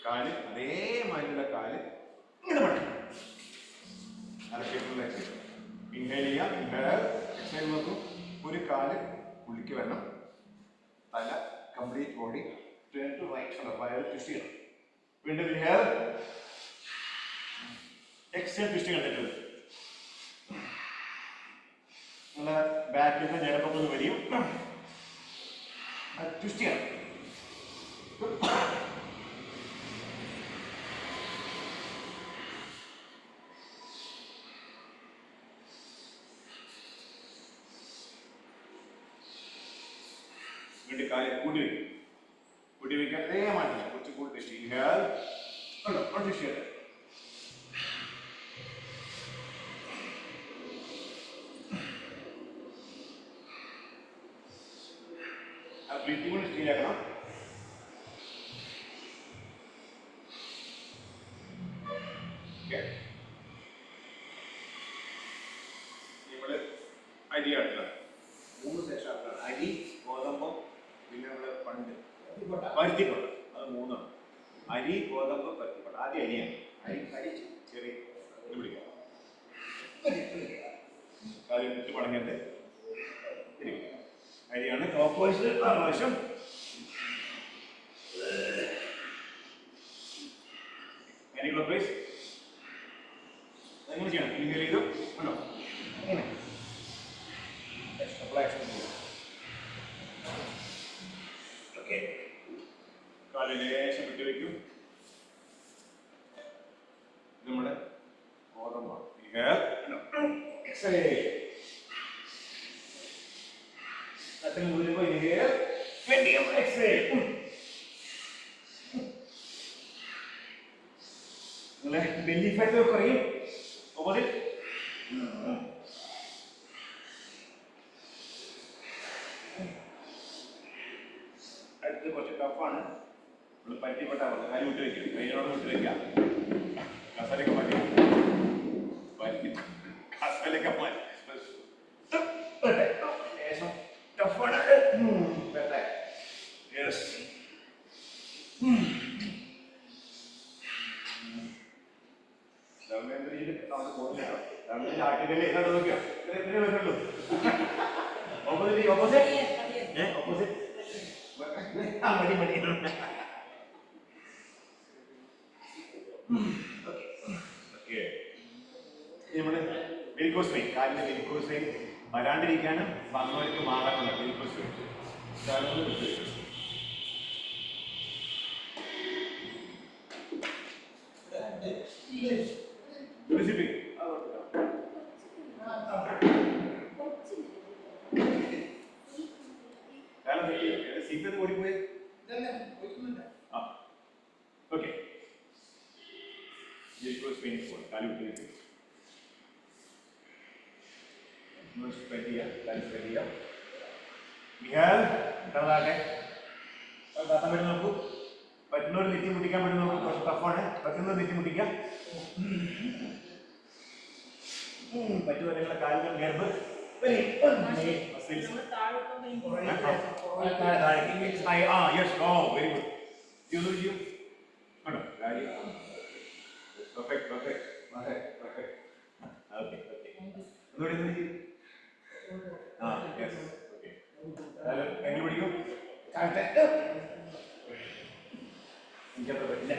കാല് അതേമാതിരിയുള്ള കാല് ഇങ്ങനെ പറ്റും. അരക്കേറ്റുള്ള എക്സസൈസ്. ഇൻഹേൽ ചെയ്യാം. ഇൻഹേൽ എക്സസൈസ് നോക്കും. ഒരു കാല് ഉള്ളിക്ക് വരണം. തല complete body turn to right. വയറ് ട്വിസ്റ്റ് ചെയ്യണം. വീണ്ടും ഇൻഹേൽ, എക്സേൽ ട്വിസ്റ്റ് കണ്ടിട്ടുണ്ട്. നമ്മളെ ബാക്കിൽ ഞരമ്പൊക്കെ ഒന്ന് വരിയും. ട്വിസ്റ്റ് ചെയ്യണം. വീണ്ടും കാല് കൂട്ടി വയ്ക്കും. കൂട്ടി വയ്ക്കാൻ അതേ മാറ്റില്ല. കുറച്ച് കൂടി ട്വിസ്റ്റ്. ഇൻഹേൽ, കണ്ടോ, ട്വിസ്റ്റ് ചെയ്യട്ടെ. ബ്രീത്തിങ് കൊണ്ട് ശരിയാക്കണം. അരി അടുത്ത 3 സെക്ഷൻ അടുത്താണ്. അരി, ഗോതമ്പ്, പിന്നെ നമ്മൾ പണ്ട് പരുത്തിക്കൊട്ട, അത് 3ആണ്. അരി, ഗോതമ്പ്, പരുത്തിക്കൊട്ട. ആദ്യം അരിയാണ്. അരി ചെറിയ പിടിക്കാം, കാര്യം ഇട്ട് പടങ്ങേണ്ട അരിയാണ്. ക്ലോക്ക് വൈസ് പ്രാവശ്യം അരി ക്ലോക്ക് വൈസ് എങ്ങനെ ചെയ്യണം? ഇങ്ങനെ ചെയ്തു ഉണ്ടോ? അങ്ങനെ ഓക്കെ. കാല് ലേശം വിട്ട് വയ്ക്കും. നമ്മുടെ ഗോതമ്പാണ്. ബെല്ലി ഫാറ്റ് കുറയും. ഓപ്പോസിറ്റ് അടുത്ത് കുറച്ച് ടഫാണ്. നമ്മൾ പറ്റിപ്പെട്ടാൽ മതി. കാര്യം വിട്ട് വയ്ക്കുക, കയ്യിലോട് വിട്ട് വയ്ക്കുക. കസലൊക്കെ മാറ്റി കസലൊക്കെ മാറ്റി ടഫാണ്. കാലിന്റെ വെരിക്കോസ് വെയിൻ വരാണ്ടിരിക്കാനും വന്നവർക്ക് മാറാനുള്ള വെരിക്കോസ് വെയിൻ. സീറ്റ് ഓടിപ്പോയി. ഓക്കെ, കാലി വിട്ട് spread here, let's spread here. We have ഇതാകെ ദാത്ത വേണ്ടി നോക്കൂ. പറ്റുന്നവർ നെറ്റി മുട്ടിക്കാൻ വേണ്ടി നോക്കൂ. കുറച്ച് ടഫാണ്. പറ്റുന്നവർ നെറ്റി മുട്ടിക്കാം. പറ്റുന്ന നിങ്ങളുടെ കാലുകൾ ഗർഭ പിടിക്കും. എനിക്കത്ര പറ്റില്ല.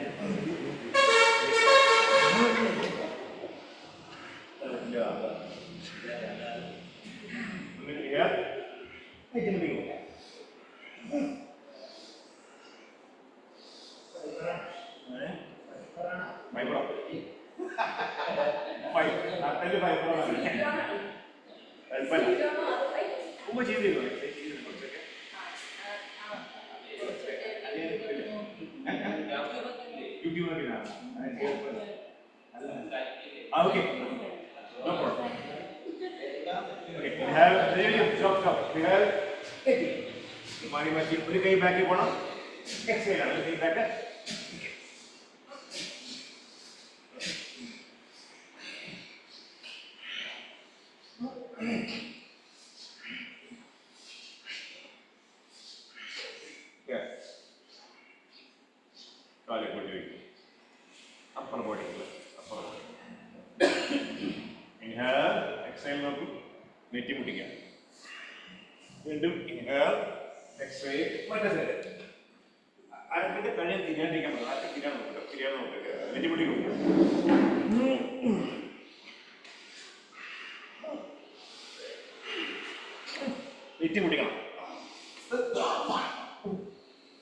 Okay, no problem. Okay, we have stop. We have 80. Mari machine ഒരു കൈ ബാക്കി പോണം. എക്സൈൽ ആണ്. കൈ ബാക്ക്. കാല് കൊട്ടി വയ്ക്കും. അപ്പർ ബോഡി ഇൻഹേൽ, എക്സൈൽ നോക്കൂ. നെറ്റി മുട്ടിക്കുക. വീണ്ടും ഇൻഹേൽ, എക്സൈൽ. മറ്റേ സൈഡ് അതിന്റെ കഴിയാൻ തിരിയാണ്ടിരിക്കാൻ പറ്റും. ആദ്യം തിരിയാൻ നോക്കട്ടെ. തിരിയാൻ നോക്കട്ടെ. നെറ്റി മുട്ടിക്കും. നെറ്റി മുട്ടിക്കണം.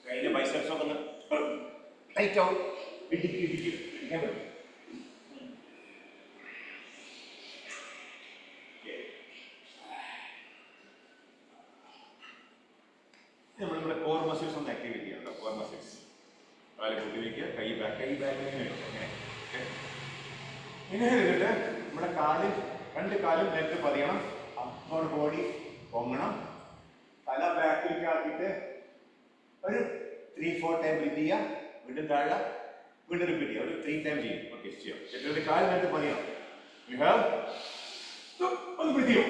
കയ്യിലെ ബൈസെപ്സ് ഒക്കെ ഒന്ന് ടൈറ്റ് ആവും. ഇടിക്കാൻ പറ്റും. നമ്മളിവിടെ കോർ മസിൽസ് ഒന്ന് ആക്ടിവേറ്റ് ചെയ്യാം. കോർ മസിൽസ് കാല് കൂട്ടി വയ്ക്കുക. കൈ ബാക്ക് ഇങ്ങനെ ചെയ്തിട്ട് നമ്മുടെ കാലിൽ രണ്ട് കാലും നേരത്തെ പതിയണം. Upper body പൊങ്ങണം. തല ബാക്കിലേക്ക് ആക്കിയിട്ട് ഒരു 3-4 ടൈം ബ്രീത്ത് ചെയ്യുക. വീണ്ടും താഴെ വീണ്ടും റിപ്പീറ്റ് ചെയ്യുക. ഒരു 3 ടൈം ചെയ്യും. ഓക്കെ, ചെയ്യാം. എന്നിട്ട് കാല് നേരത്തെ പതിയണം. ഒന്ന് ബ്രീത്ത് ചെയ്യും.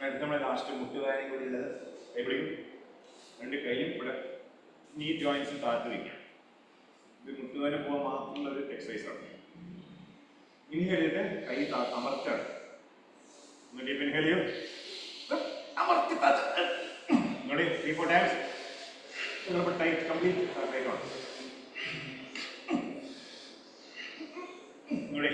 അടുത്ത നമ്മുടെ ലാസ്റ്റ് മുട്ടുകാരി കൂടി ഉള്ളത് എവിടെയും രണ്ട് കൈയും ഇവിടെ നീ ജോയിൻസ് താഴ്ത്തി വയ്ക്കാം. ഇത് മുട്ടുകാരി പോകാൻ മാത്രമുള്ള ഒരു എക്സസൈസ് ആണ്. ഇൻഹേൽ ചെയ്തിട്ട് കൈ അമർച്ചാണ്. ഡീപ്പ് ഇൻഹേൽ ചെയ്യും, അമർത്തി ഇങ്ങോട്ട് 3-4 times. ടൈറ്റ് കംപ്ലീറ്റ് ടൈറ്റ് ആണ്. ഇങ്ങോട്ട്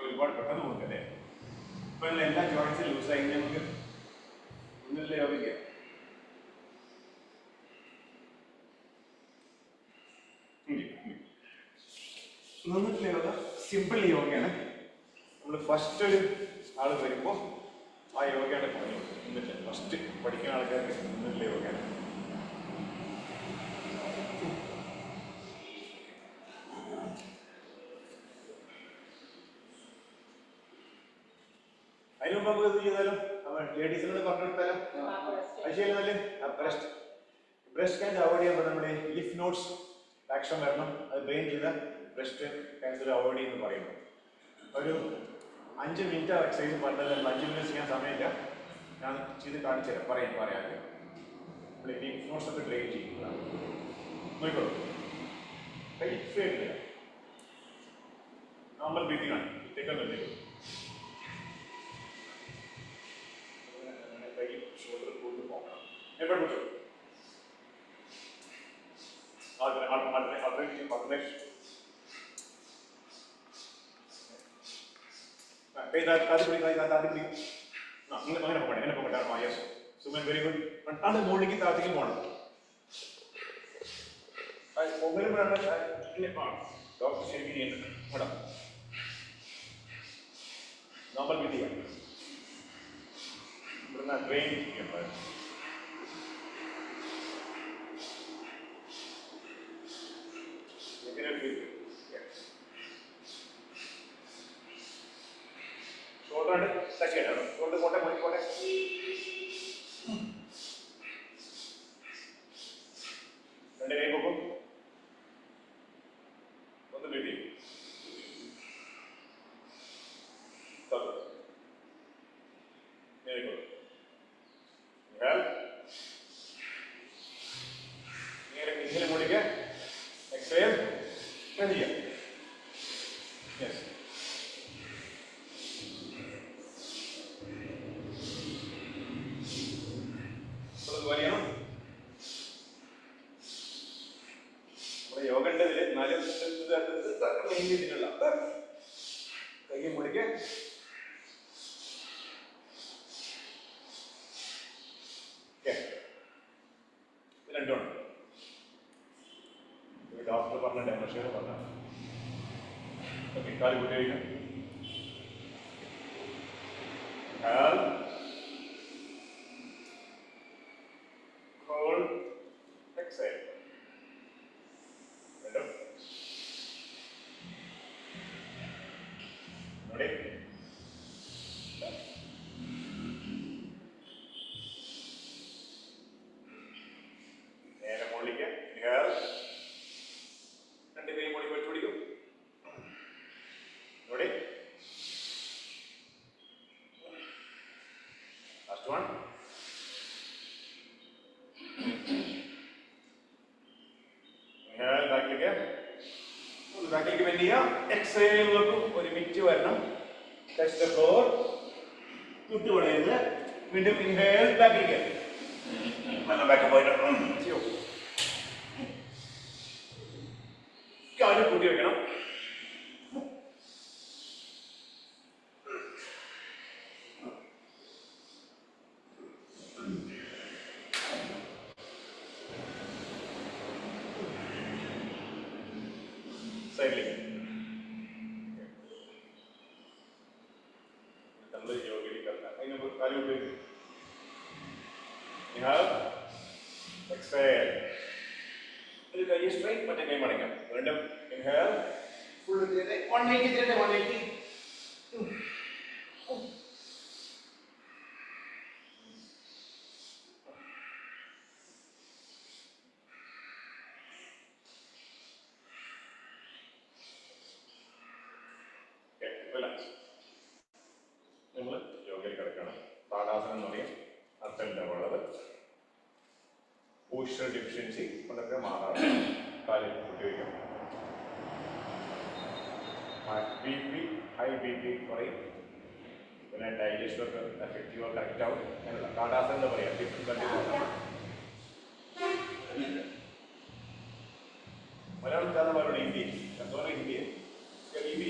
ഒരുപാട് പെട്ടെന്ന് കൊടുക്കല്ലേ. ഇപ്പൊ എല്ലാ ജോയിൻസും ലൂസായി നമുക്ക് ഒന്നുമില്ല യോഗിക്കാം. നിന്നിട്ടില്ല യോഗ സിമ്പിൾ യോഗയാണ്. നമ്മൾ ഫസ്റ്റ് ഒരു ആൾ വരുമ്പോൾ ആ യോഗയുടെ പറഞ്ഞു നിന്നിട്ട് ഫസ്റ്റ് പഠിക്കുന്ന ആൾക്കാർക്ക് നിന്നിട്ടില്ല യോഗയാണ്. അതിന് മുമ്പ് നമുക്ക് ഇത് ചെയ്താലും ലേഡീസിനോട് പറഞ്ഞെടുത്താലും അത് ചെയ്യുന്നതല്ലേ. ബ്രസ്റ്റ് ക്യാൻസർ അവോയ്ഡ് ചെയ്യുമ്പോൾ നമ്മുടെ ലിഫ് നോട്ട്സ് ആക്ഷൻ വരണം. അത് ബ്രെയിൻ ചെയ്ത ബ്രസ്റ്റ് ക്യാൻസർ അവോയ്ഡ് ചെയ്യുമെന്ന് പറയുന്നു. ഒരു 5 മിനിറ്റ് എക്സസൈസ് പറഞ്ഞത് 5 മിനിറ്റ് ചെയ്യാൻ സമയമില്ല. ഞാൻ ചെയ്ത് കാണിച്ചു തരാം. പറയാതെ നമ്മൾ ലിഫ് നോട്ട്സ് ഒക്കെ ട്രെയിൻ ചെയ്യുന്നതാണ്. നോക്കിക്കോളൂ, കൈ ഫ്രീ നോർമൽ ബ്രീതിങ് ആണ്. തെക്കുന്നുണ്ട് കൈ ഷോൾഡർ കൂടുതൽ പോകണം. എപ്പോഴും അങ്ങനെ പോകട്ടെ. Yes Suman, very good. അത് മുകളിലേക്ക് താഴത്തേക്ക് പോകണം. ഡോക്ടർ ശരിക്കും ചെയ്യുന്നുണ്ട്. ഇവിടെ നോർമൽ വിധിയാണ്. ഇവിടുന്ന് ട്രെയിൻ ചെയ്യേണ്ടത്. ഷോൾഡർ ടച്ച് ചെയ്യണം. ഷോൾഡർ പോട്ടെ, പോട്ടെ. രണ്ട് കൈ പോകും. ഒന്ന് വീട്ടി നേരെ മുടിക്ക് എക്സേൽ ചെയ്യാം. യെസ്, വലിയണം. നമ്മുടെ യോഗ ഉണ്ടതിൽ 4 മെയിൻ രീതിയിലുള്ള കൈ മുടിക്ക് രണ്ടുമാണ്. ഡോക്ടർ പറഞ്ഞ ഡെമോഷേർ പറഞ്ഞ കാല് കൂട്ടി കഴിക്കും. Hold, exhale. Ready? Ready? നേരെ മുകളിലേക്ക് inhale. രണ്ട് കൈ മുകളിൽ വെച്ച് പിടിക്കും. Ready? Last one. ബാക്കിലേക്ക് ബെൻഡ് ചെയ്യാം. എക്സേൽ നോക്കൂ, ഒരുമിച്ച് വരണം. ടച്ച് ദ ഫ്ലോർ, മുട്ട് വളയരുത്. വീണ്ടും ഇൻഹേൽ, ബാക്കിലേക്ക് ബാക്ക് പോയിട്ട് കാല് കൂട്ടി വെക്കണം. സൈഡിലേക്ക് എക്സേൽ. ഒരു കൈ സ്ട്രൈറ്റ്, മറ്റേ കൈ മടക്കാം. വീണ്ടും ഇൻഹേൽ, ഫുൾ 180. റിലാക്സ്. നമ്മൾ യോഗയിൽ കിടക്കണം. താടാസനം എന്ന് പറയും. അർത്ഥമില്ല വളവ്. പോസ്റ്റർ ഡെഫിഷ്യൻസി കൊണ്ടൊക്കെ മാറാം. കാലിൽ കൂട്ടി വയ്ക്കും. B P high B P കുറയും. പിന്നെ ഡൈജഷനൊക്കെ എഫക്റ്റീവ് കറക്റ്റ് ആവും. അങ്ങനെയുള്ള താടാസനം എന്താ പറയുക? മലയാളം എന്താണെന്ന് പറയുന്നത്? ഹിന്ദി. എന്തോരം ഹിന്ദി? ഹിന്ദി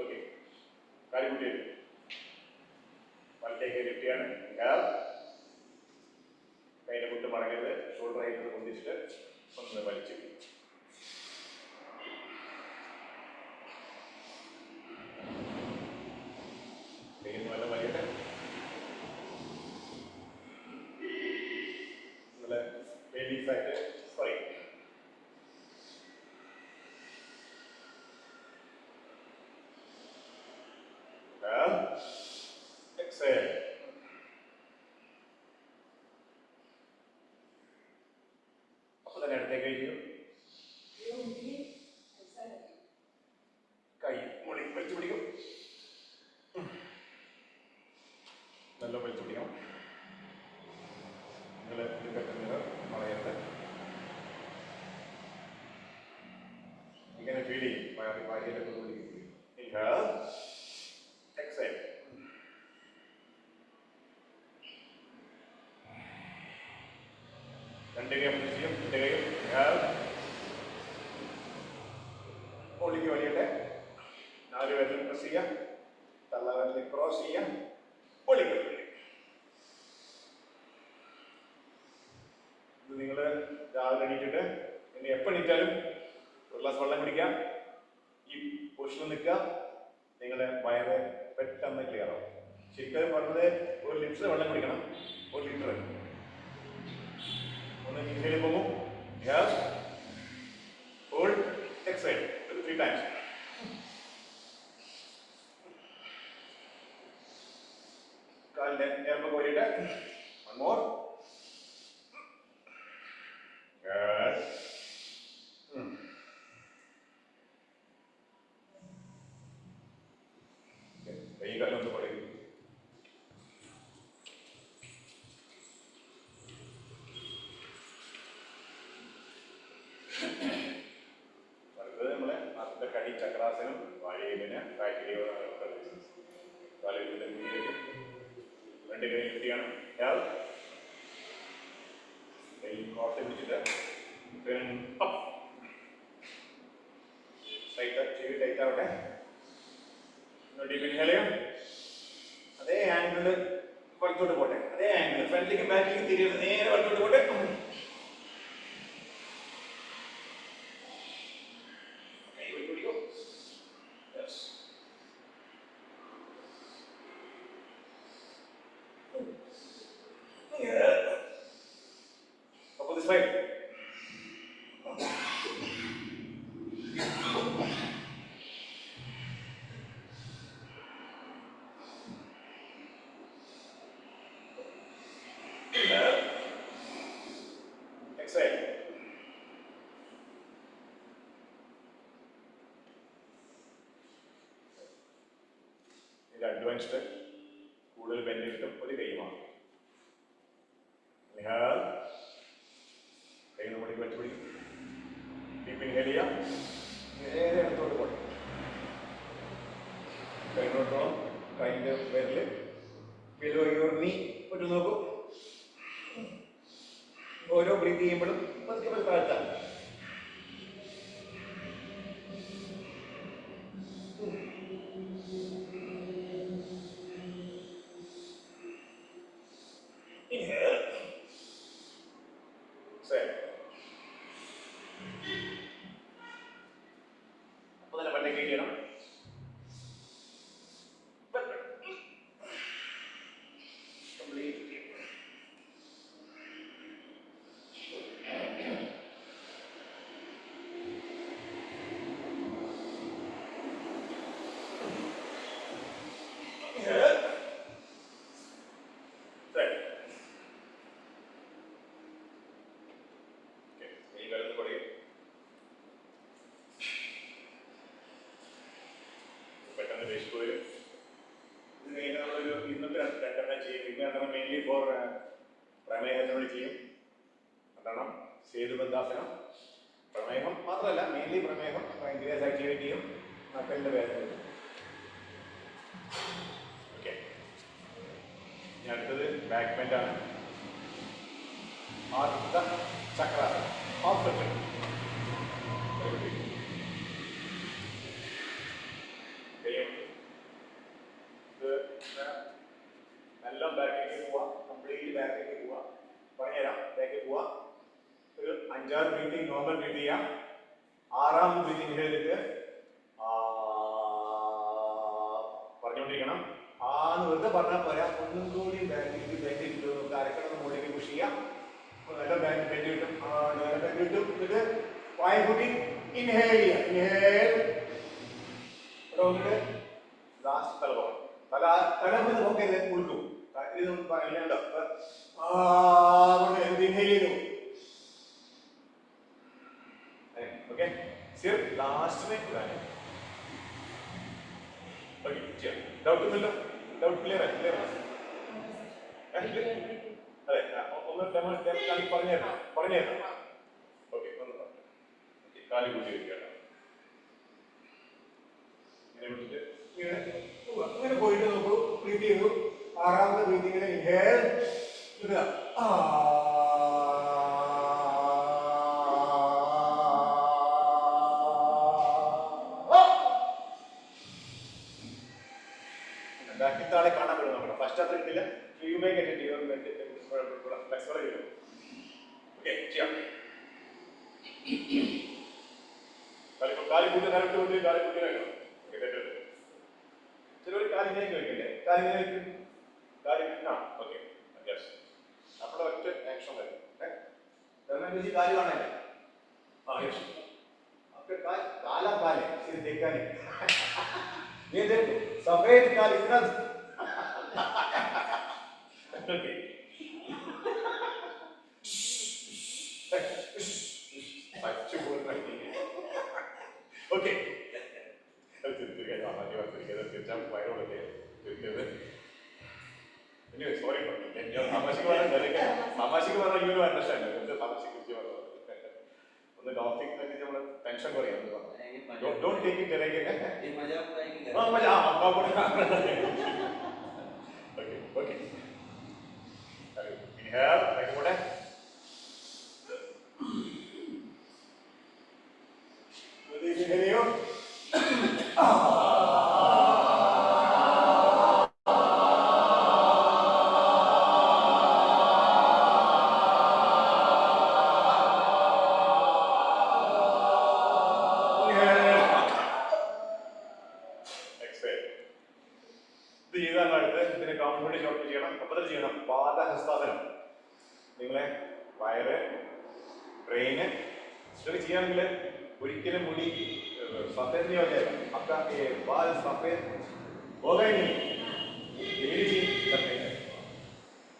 ഓക്കെ. കാലിക്കുട്ടി വലത്തേക്ക് ലിഫ്റ്റിയാണ്. കൈയുടെ മുട്ട് മടങ്ങരുത്. ഷോൾഡർ ആയിട്ട് പൊന്തിച്ചിട്ട് ഒന്ന് വലിച്ചു. നല്ല വലിയട്ടെ. നിങ്ങളെ ബേബീസായിട്ട് സോറി exhale. അപ്പോൾ തന്നെ അടുത്തേക്ക് കഴിയും. കൈ മുടി വലിച്ചു പിടിക്കും. നല്ല വലിച്ചു പിടിക്കണം. നിങ്ങൾ നിങ്ങൾ പറയരുത്. ഇങ്ങനെ ഫീൽ ചെയ്യും. ഭാര്യയിലൊക്കെ വിളിക്കും. exhale. രണ്ട് കൈ അപ്ലൈ ചെയ്യും. രണ്ട് കൈയും ഒളിക്ക് വലിയട്ടെ. 4 വിരൽ പ്രസ് ചെയ്യാം. തള്ളവിരൽ ക്രോസ് ചെയ്യാം. ഒളിക്ക് ഇത് നിങ്ങൾ രാവിലെ എണീറ്റിട്ട് പിന്നെ എപ്പോൾ എണീറ്റാലും ഒരു ഗ്ലാസ് വെള്ളം കുടിക്കാം. ഈ പൊസിഷനിൽ നിൽക്കുക. നിങ്ങളുടെ വയറ് പെട്ടെന്ന് ക്ലിയർ ആവും. ശരിക്കും പറഞ്ഞത് 1 ലിറ്റർ വെള്ളം കുടിക്കണം. 1 ലിറ്റർ ഒന്ന് ഇൻഹേൽ പോകും. Hold exile 3 times. കാലിന്റെ എൽബോ കോരിയിട്ട് one more. കൈ കാലൊന്ന് പറയും. നമ്മളെ നാട്ടിലെ കടി ചക്രാസനം വാഴയിലിന് കാറ്റിലെയോ രണ്ട് കൈ കിട്ടിയാണ്. കോട്ട പിടിച്ചിട്ട് ചെവി ടൈറ്റ് ആവട്ടെ. ഡീപ്പിൻഹേലയും അതേ ആംഗിളിൽ വലത്തോട്ട് പോട്ടെ. അതേ ആംഗിൾ ഫ്രണ്ടിലേക്കും ബാക്കിലേക്കും തിരിയുന്നത്. നേരെ വലത്തോട്ട് പോട്ടെ. Couple this way. Exhale. ഇത് അഡ്വാൻസ്ഡ് കൂടുതൽ ബെനിഫിറ്റും ഒരു കൈയുമാണ്. കൈ നമ്മുടെ വെച്ച് പിടിക്കും. ഡീപ്പ് ഇൻഹേൽ ചെയ്യാം. നേരെ അടുത്തോട്ട് പോട്ടെ. കൈനോട്ടോളം കൈൻ്റെ വിരല് below your knee പറ്റു നോക്കൂ. ഓരോ ബ്രീത്ത് ചെയ്യുമ്പോഴും പതുക്കെ താഴ്ത്താം. അപ്പോൾ തന്നെ പണ്ടേ ചെയ്യണം. വിശപ്പ് വരും. ഇത് കഴിഞ്ഞ് നമ്മളൊരു ഇന്നത്തെ രണ്ടെണ്ണം ചെയ്യും. പിന്നെ രണ്ടെണ്ണം മെയിൻലി ഫോർ പ്രമേഹത്തിന് വേണ്ടി ചെയ്യും. രണ്ടെണ്ണം സേതുബദ്ധാസനം. പ്രമേഹം മാത്രമല്ല, മെയിൻലി പ്രമേഹം, പാൻക്രിയാസ് ആക്ടിവിറ്റിയും നട്ടലിൻ്റെ വേദനയും. ഓക്കെ, ഇനി അടുത്തത് ബാക്ക് ബെൻഡാണ്. ആർദ്ര ചക്രാസനം, ഹാഫ് സർക്കിൾ. നല്ല ബാക്കിലേക്ക് പോവാം, കംപ്ലീറ്റ് ബാക്കിലേക്ക് പോവാം. പറഞ്ഞുതരാം. ബാക്കിൽ പോവാം. ഒരു 5-6 ബ്രീത്തിങ് നോർമൽ ബ്രീത്ത് ചെയ്യാം. 6ാമത് ബ്രീത്തിങ് ചെയ്തിട്ട് പറഞ്ഞുകൊണ്ടിരിക്കണം. ആന്ന് വെറുതെ പറഞ്ഞാൽ പോരാ, ഒന്നും കൂടി ബാക്കിലേക്ക് ബെൻഡ് കിട്ടും. നമുക്ക് അരക്കണമെന്ന് മുകളിലേക്ക് പുഷ് ചെയ്യാം. നല്ല ബാക്ക് ബെൻഡ് കിട്ടും. നല്ല ബെൻഡ് കിട്ടും. എന്നിട്ട് വായ കൂട്ടി ഇൻഹേൽ ചെയ്യാം. ഇൻഹേൽ. ഇവിടെ വന്നിട്ട് ലാസ്റ്റ് തല പോകണം. തല നോക്കരുത്, ഉൾക്കും. ഇതൊന്നും പറയണ്ടോ. ഇൻഹേൽ ചെയ്തു. ഓക്കെ, സിർഫ് ലാസ്റ്റ് में उड़ाने. ओके, चल. डाउट मिल रहा? डाउट क्लियर है? क्लियर है? अरे ഒന്ന് കാലി പറഞ്ഞേരാ. ഓക്കെ, ഒന്ന് പറഞ്ഞു. ഓക്കെ, കാലി കൂട്ടി വെക്കണം. ഇങ്ങനെ വിട്ടിട്ട് ഇങ്ങനെ പോയിട്ട് നോക്കൂ. ബ്രീത്ത് ചെയ്തു. 6ാമത്തെ ബ്രീത്തിങ്ങിന് ഇൻഹേൽ ഇടുക. ബാക്കിത്താളെ കാണാൻ പറ്റും. നമ്മുടെ ഫസ്റ്റ് അത്ര കിട്ടില്ല. You may get it your flexible ചെയ്യും. ഓക്കെ, ചെയ്യാം. കാലി കൂട്ടി കാലി കൂട്ടി കാലി കൂട്ടി കഴിക്കണം. ചിലവർ കാലിങ്ങനെ കഴിക്കില്ലേ? കാലിങ്ങനെ കഴിക്കും. കാലി ഓക്കെ, നമ്മുടെ ഒറ്റ ആക്ഷൻ വരും. കാലി കാണാനല്ലേ? काला काल है, सिर्फ देखा नहीं. ये देखो सफेद काल इतना. अच्छा बोल रही है. Okay, anyway, sorry for that. Your Hamashik was Hamashik was you don't understand. The Hamashik is your. On the topic that is our tension for you. Don't take it direct. ये मजाक उड़ाएंगे. हाँ मजाक. आपका पड़ेगा. Okay, okay. Inhale, like what? Jadi ini yo. നിങ്ങളെ വയറ് ബ്രെയിന് ഇതൊക്കെ ചെയ്യാമെങ്കിൽ ഒരിക്കലും മുടി സഫേദ് नहीं हो जाएगा. आपका ये बाल सफेद होगा ही नहीं. डेली चेंज करते हैं.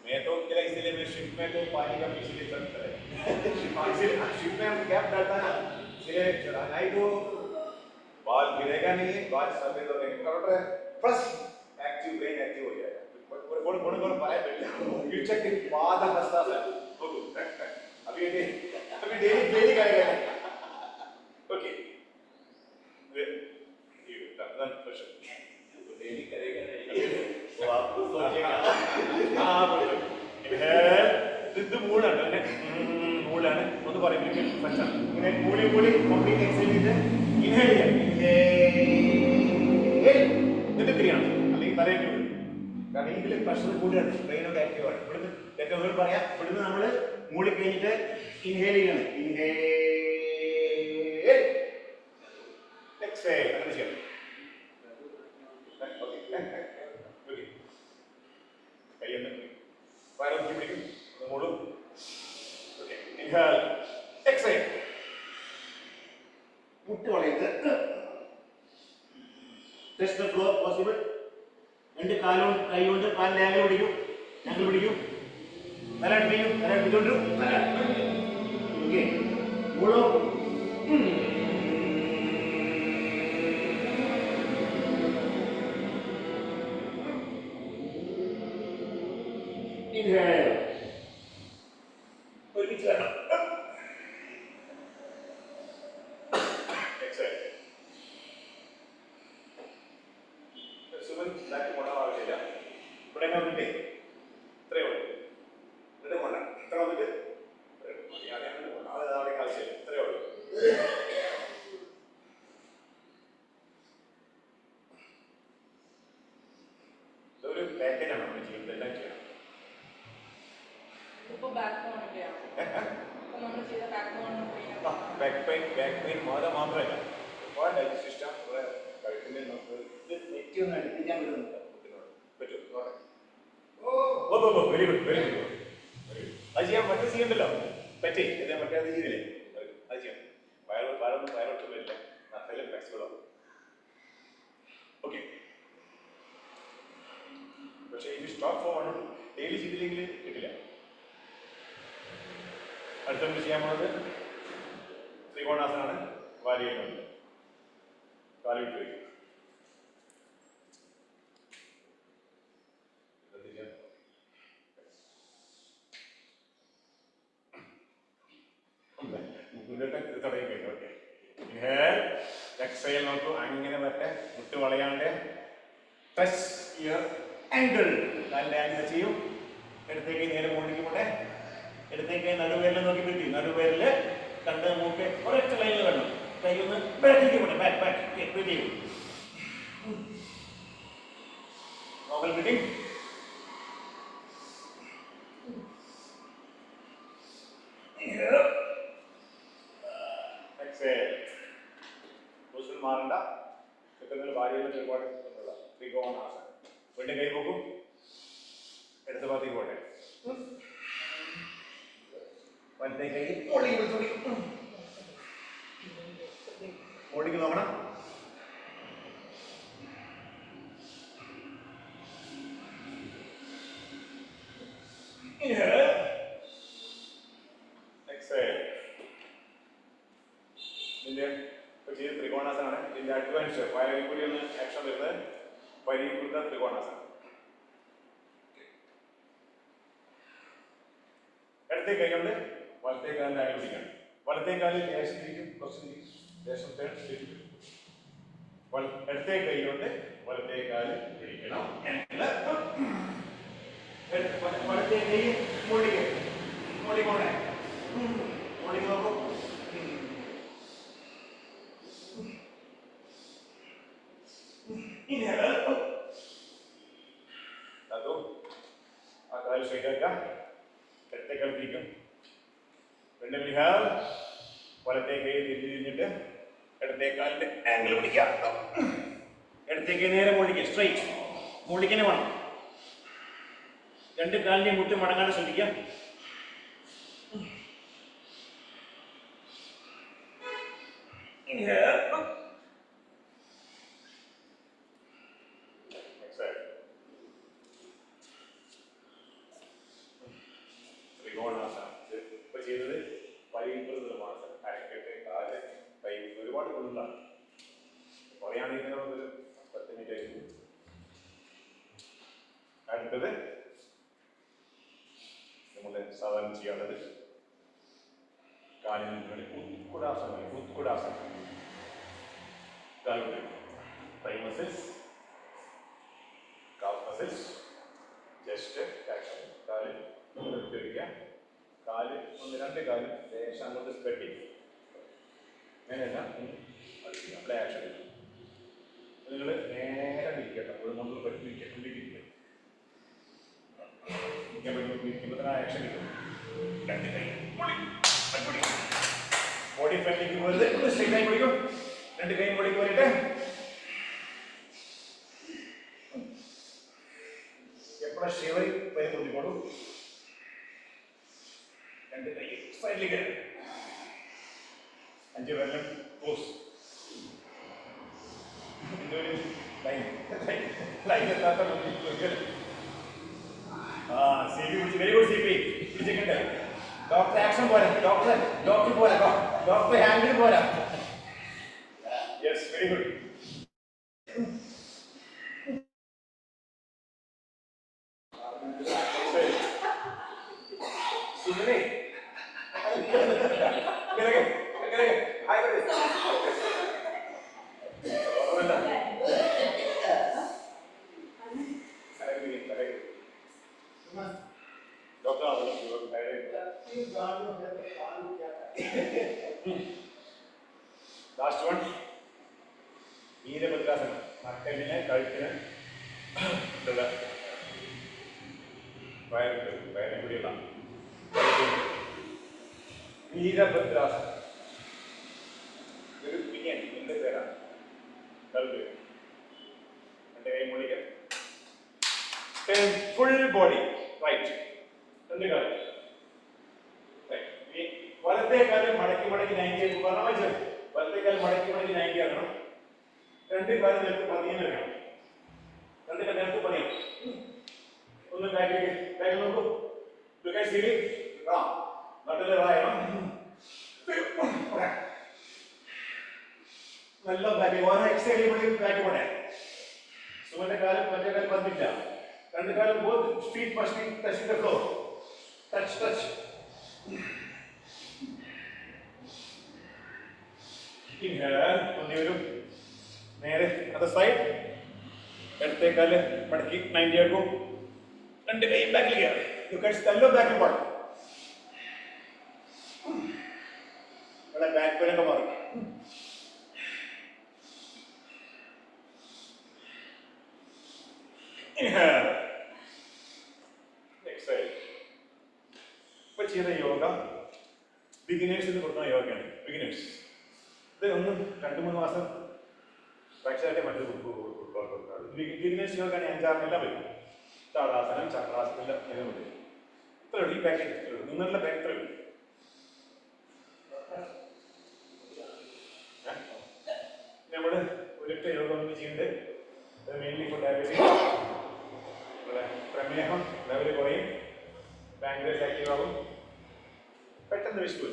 मैं तो क्या इसीलिए मैं शिप में तो पानी का इसीलिए चलता है. शिप में हम कैप डालता है ना, इसलिए नहीं तो बाल गिरेगा नहीं, बाल सफेद हो जाएंगे. Crore first active brain active हो जाएगा. कोण पाया बैठे चेक बाद हंसता है. अभी डेली करेगा. ओके, डेली करेगा वो आपको सोचेगा. हाँ बोलो. ഇത് മൂളാണ് മൂളാണ് ഒന്ന് പറയുമ്പോൾ പറ്റാണ്. ഇങ്ങനെ മൂളി മൂളി കംപ്ലീറ്റ് എക്സൈൽ ചെയ്ത് ഇൻഹേൽ ചെയ്യാം. എന്നിട്ട് തിരിയണം, അല്ലെങ്കിൽ തലയിൽ വീഴും. കാരണം ഇതിൽ പ്രഷർ കൂടിയാണ്, ബ്രെയിനൊക്കെ ആക്റ്റീവാണ്. ഇവിടുന്ന് ഏറ്റവും കൂടുതൽ പറയാം. ഇവിടുന്ന് നമ്മൾ മൂളി കഴിഞ്ഞിട്ട് ഇൻഹേൽ ചെയ്യണം. ഇൻഹേൽ എക്സേൽ അങ്ങനെ ചെയ്യണം. കൈയ്യൊന്ന് വയറൊക്കെ പിടിക്കും, മൂടും. Okay, inhale exhale. മുട്ട് വളയത്ത് ടച്ച് ദ ഫ്ലോർ പോസിബിൾ. രണ്ട് കാലും കൈ കൊണ്ട് കാലിന്റെ ആംഗിൾ പിടിക്കും, ആംഗിൾ പിടിക്കും. തല അടുപ്പിക്കും, തല അടുപ്പിച്ചോണ്ടും. ഓക്കെ, മൂളും. Inhale. ഒരുമിച്ച് വരണം. Exhale. സുഖം ബാക്ക് കൊണ്ടാൻ ആവശ്യമില്ല. ഇവിടെ തന്നെ വന്നിട്ടേ ഇത്രയേ ഉള്ളൂ. ഇവിടെ കൊണ്ട ഇത്ര വന്നിട്ട് അവിടെ ആവശ്യമില്ല. ഇത്രയേ ഉള്ളൂ. ഇതൊരു പാക്കേജാണ് നമ്മൾ ചെയ്യുന്നത്. എല്ലാം ചെയ്യണം. ബാക്ക് പെയിൻ മാത്രമല്ല ഒരുപാട് ഡൈജസ്റ്റ് സിസ്റ്റം നമ്മുടെ കഴുത്തിന്റെ നമുക്ക് ഇത് നെറ്റി ഒന്ന് അടുപ്പിക്കാൻ പറ്റുമോ? Very good very good. അത് ചെയ്യാൻ മറ്റേ ചെയ്യണ്ടല്ലോ. പറ്റി എന്താ മറ്റേ അത് ചെയ്തില്ലേ? അത് ചെയ്യാം. വയറൊട്ടും വരില്ല. നല്ല ഫ്ലെക്സിബിൾ ആവും. ഓക്കെ. പക്ഷേ ഇത് സ്റ്റോപ്പ് ഫോൺ ഡെയിലി ചെയ്തില്ലെങ്കിൽ കിട്ടില്ല. അടുത്ത നമ്മൾ ചെയ്യാൻ പോകുന്നത് ത്രികോണാസനാണ്. വാരി ചെയ്യുന്നുണ്ട്. കാല് വിട്ട് വയ്ക്കും. തുടങ്ങി. ഓക്കെ. ഇൻഹേൽ എക്സേൽ നോക്കൂ. അങ്ങനെ പറ്റേ മുട്ട് വളയാണ്ട് ടച്ച് യുവർ ആങ്കിൾ. കാലിൻ്റെ ആങ്കിൾ ചെയ്യും. ഇടത്തേക്ക് നേരെ മുകളിലേക്ക് പോട്ടെ. ഇടത്തേക്ക് നടുവേരിൽ നോക്കി പിടിക്കും. നടുവേരിൽ കണ്ട് മൂക്ക് ഒരൊറ്റ ലൈനിൽ വേണം. കൈ ഒന്ന് ബാക്കിലേക്ക് പോട്ടെ. ബാക്ക് ചെയ്യും. Normal breathing. എക്സേൽ. പൊസിഷൻ മാറണ്ട. കിട്ടുന്നതിൽ ഭാര്യയിൽ ഒരുപാട് ത്രികോണാസനം. വീണ്ടും കൈ പോക്കും. എടുത്ത ഭാഗത്തേക്ക് പോട്ടെ. വലത്തെ കൈ ഓടിക്ക് നോക്കണം. ഇതിന്റെ ചെയ്ത ത്രികോണാസനാണ്. ഇതിന്റെ അഡ്വാൻസ് വയറിൽ കൂടി ഒന്ന് ആക്ഷൻ വരുന്നത് പരീകൃത ത്രികോണാസനം. ഇടത്തെ കൈ കൊണ്ട് വലത്തെ കാലിന്റെ അടി പിടിക്കണം. വലത്തെ കാലിൽ ലേശം തിരിക്കും. ലേശം തിരിക്കും. ഇടത്തെ കൈ കൊണ്ട് വലത്തെ കാലിൽ പിടിക്കണം. വലത്തെ കൈ മുകളിലേക്ക് നോക്കും. അതോ ആ കാല് സ്ട്രൈറ്റ് ആക്കാം. ഇടത്തെ കാൽ പിടിക്കും. വീണ്ടും വിഹാർ. വലത്തെ കൈ തിരിഞ്ഞിട്ട് ഇടത്തെ കാലിന്റെ ആംഗിൾ പിടിക്കാം. ഇടത്തെ കൈ നേരെ മുകളിലേക്ക് സ്ട്രൈറ്റ് മുകളിലേക്ക് തന്നെ വേണം. രണ്ട് കാലിന്റെയും മുട്ട് മടങ്ങാൻ ശ്രദ്ധിക്കാം. ത്രികോണാസനം ഇപ്പൊ ചെയ്തത് പരീകൃതമാസനം. അരക്കെട്ട്, കാല്, കൈ ഒരുപാട് കൊണ്ടാണ്. പറയുകയാണെങ്കിൽ ഒരു 10 മിനിറ്റ് ആയിരിക്കും. അടുത്തത് നമ്മൾ സാധാരണ ചെയ്യാനുള്ളത് കാലിന് മുകളിൽ ഉത്കുടാസനം. കാലുണ്ട് തൈ muscles, calf muscles, chest action. കാല് വയ്ക്കുക. കാല് ഒന്ന് രണ്ട് കാല് ലേശം അങ്ങോട്ട് സ്പ്രെഡ് ചെയ്യും. അങ്ങനെയല്ല അവിടെ ആക്ഷൻ കിട്ടും. നിങ്ങൾ നേരെ ഇരിക്കട്ടെ. ഒരു മുകളിൽ ഇരിക്കുക. ഇരിക്കുമ്പോൾ തന്നെ ആക്ഷൻ കിട്ടും. രണ്ട് കൈ ബോഡി ഫ്രണ്ടിലേക്ക് പോയത് സ്ട്രെയിറ്റ് ആയി പിടിക്കും. രണ്ട് കൈ മുകളിലേക്ക് പോയിട്ട് എപ്പോഴും ഷേവറി വരെ മുന്നിക്കോളൂ. രണ്ട് കൈ സൈഡിലേക്ക് 5 വെള്ളം ക്ലോസ്. എന്തൊരു ലൈൻ എത്താത്ത CP പിടിച്ച് വെരി ഗുഡ്. CP പിടിച്ചിട്ടുണ്ട്. ഡോക്ടർ ആക്ഷൻ പോരാ. ഡോക്ടർ പോരാ. ഡോക്ടർ ഹാൻഡിൽ പോരാ. Yes very good. Last one Virabhadrasana. നട്ടെല്ലിന് കഴുത്തിന് വയറിനെ കൂടിയുള്ള വീരഭദ്രാസനം. ഒരു പിനിയൻ എന്റെ പേരാണ്. Full body right. രണ്ട് കാലം വലത്തെ കാലം മടക്കി 90 പറഞ്ഞാൽ മനസ്സിലായി. വലത്തെ കാലം മടക്കി 90 ആക്കണം. രണ്ട് കാലം നേരത്തെ 15 വേണം. രണ്ട് കാലം നേരത്തെ 15. ഒന്ന് ബാക്ക് നോക്കൂ. നട്ടിലെ റായണം. നല്ല ബാക്ക് ഓരോ എക്സൈഡ് ബാക്ക് പോണേ. സുമന്റെ കാലം മറ്റേ കാലം പതില്ല. രണ്ട് കാലം both feet must be touching the floor. Touch. Inhale. ഒന്നിവരും നേരെ അത് സൈഡ്. ഇടത്തെ കാല് മടക്കി 90 ആക്കും. രണ്ട് കൈ ബാക്കിലേക്ക്. തല്ലോ ബാക്കിൽ പോകണം. ഇവിടെ ബാക്ക് പെയിനൊക്കെ മാറും. ഇപ്പൊ ചെയ്ത യോഗ ബിഗിനേഴ്സിന് കൊടുക്കുന്ന യോഗയാണ്. ബിഗിനേഴ്സ് ഇത് ഒന്നും 2-3 മാസം പ്രാക്ടീസായിട്ടേ മറ്റൊരു കൊടുക്കാറുള്ളൂ. ബിഗിനേഴ്സ് യോഗയാണ് 5-6 വരും. താടാസനം, ചക്രാസനം എല്ലാം വരും. ഇത്ര ഈ പാക്കേജ് നിന്നുള്ള ബാക്ക് വരും. നമ്മള് ഒരൊറ്റ യോഗ ഒന്ന് ചെയ്യേണ്ടത് മെയിൻലി ഫോർ ഡയബറ്റീസ്. നമ്മുടെ പ്രമേഹം ലെവൽ കുറയും, പാൻക്രിയാസ് ആക്റ്റീവ് ആകും, പെട്ടെന്ന് വിശപ്പ്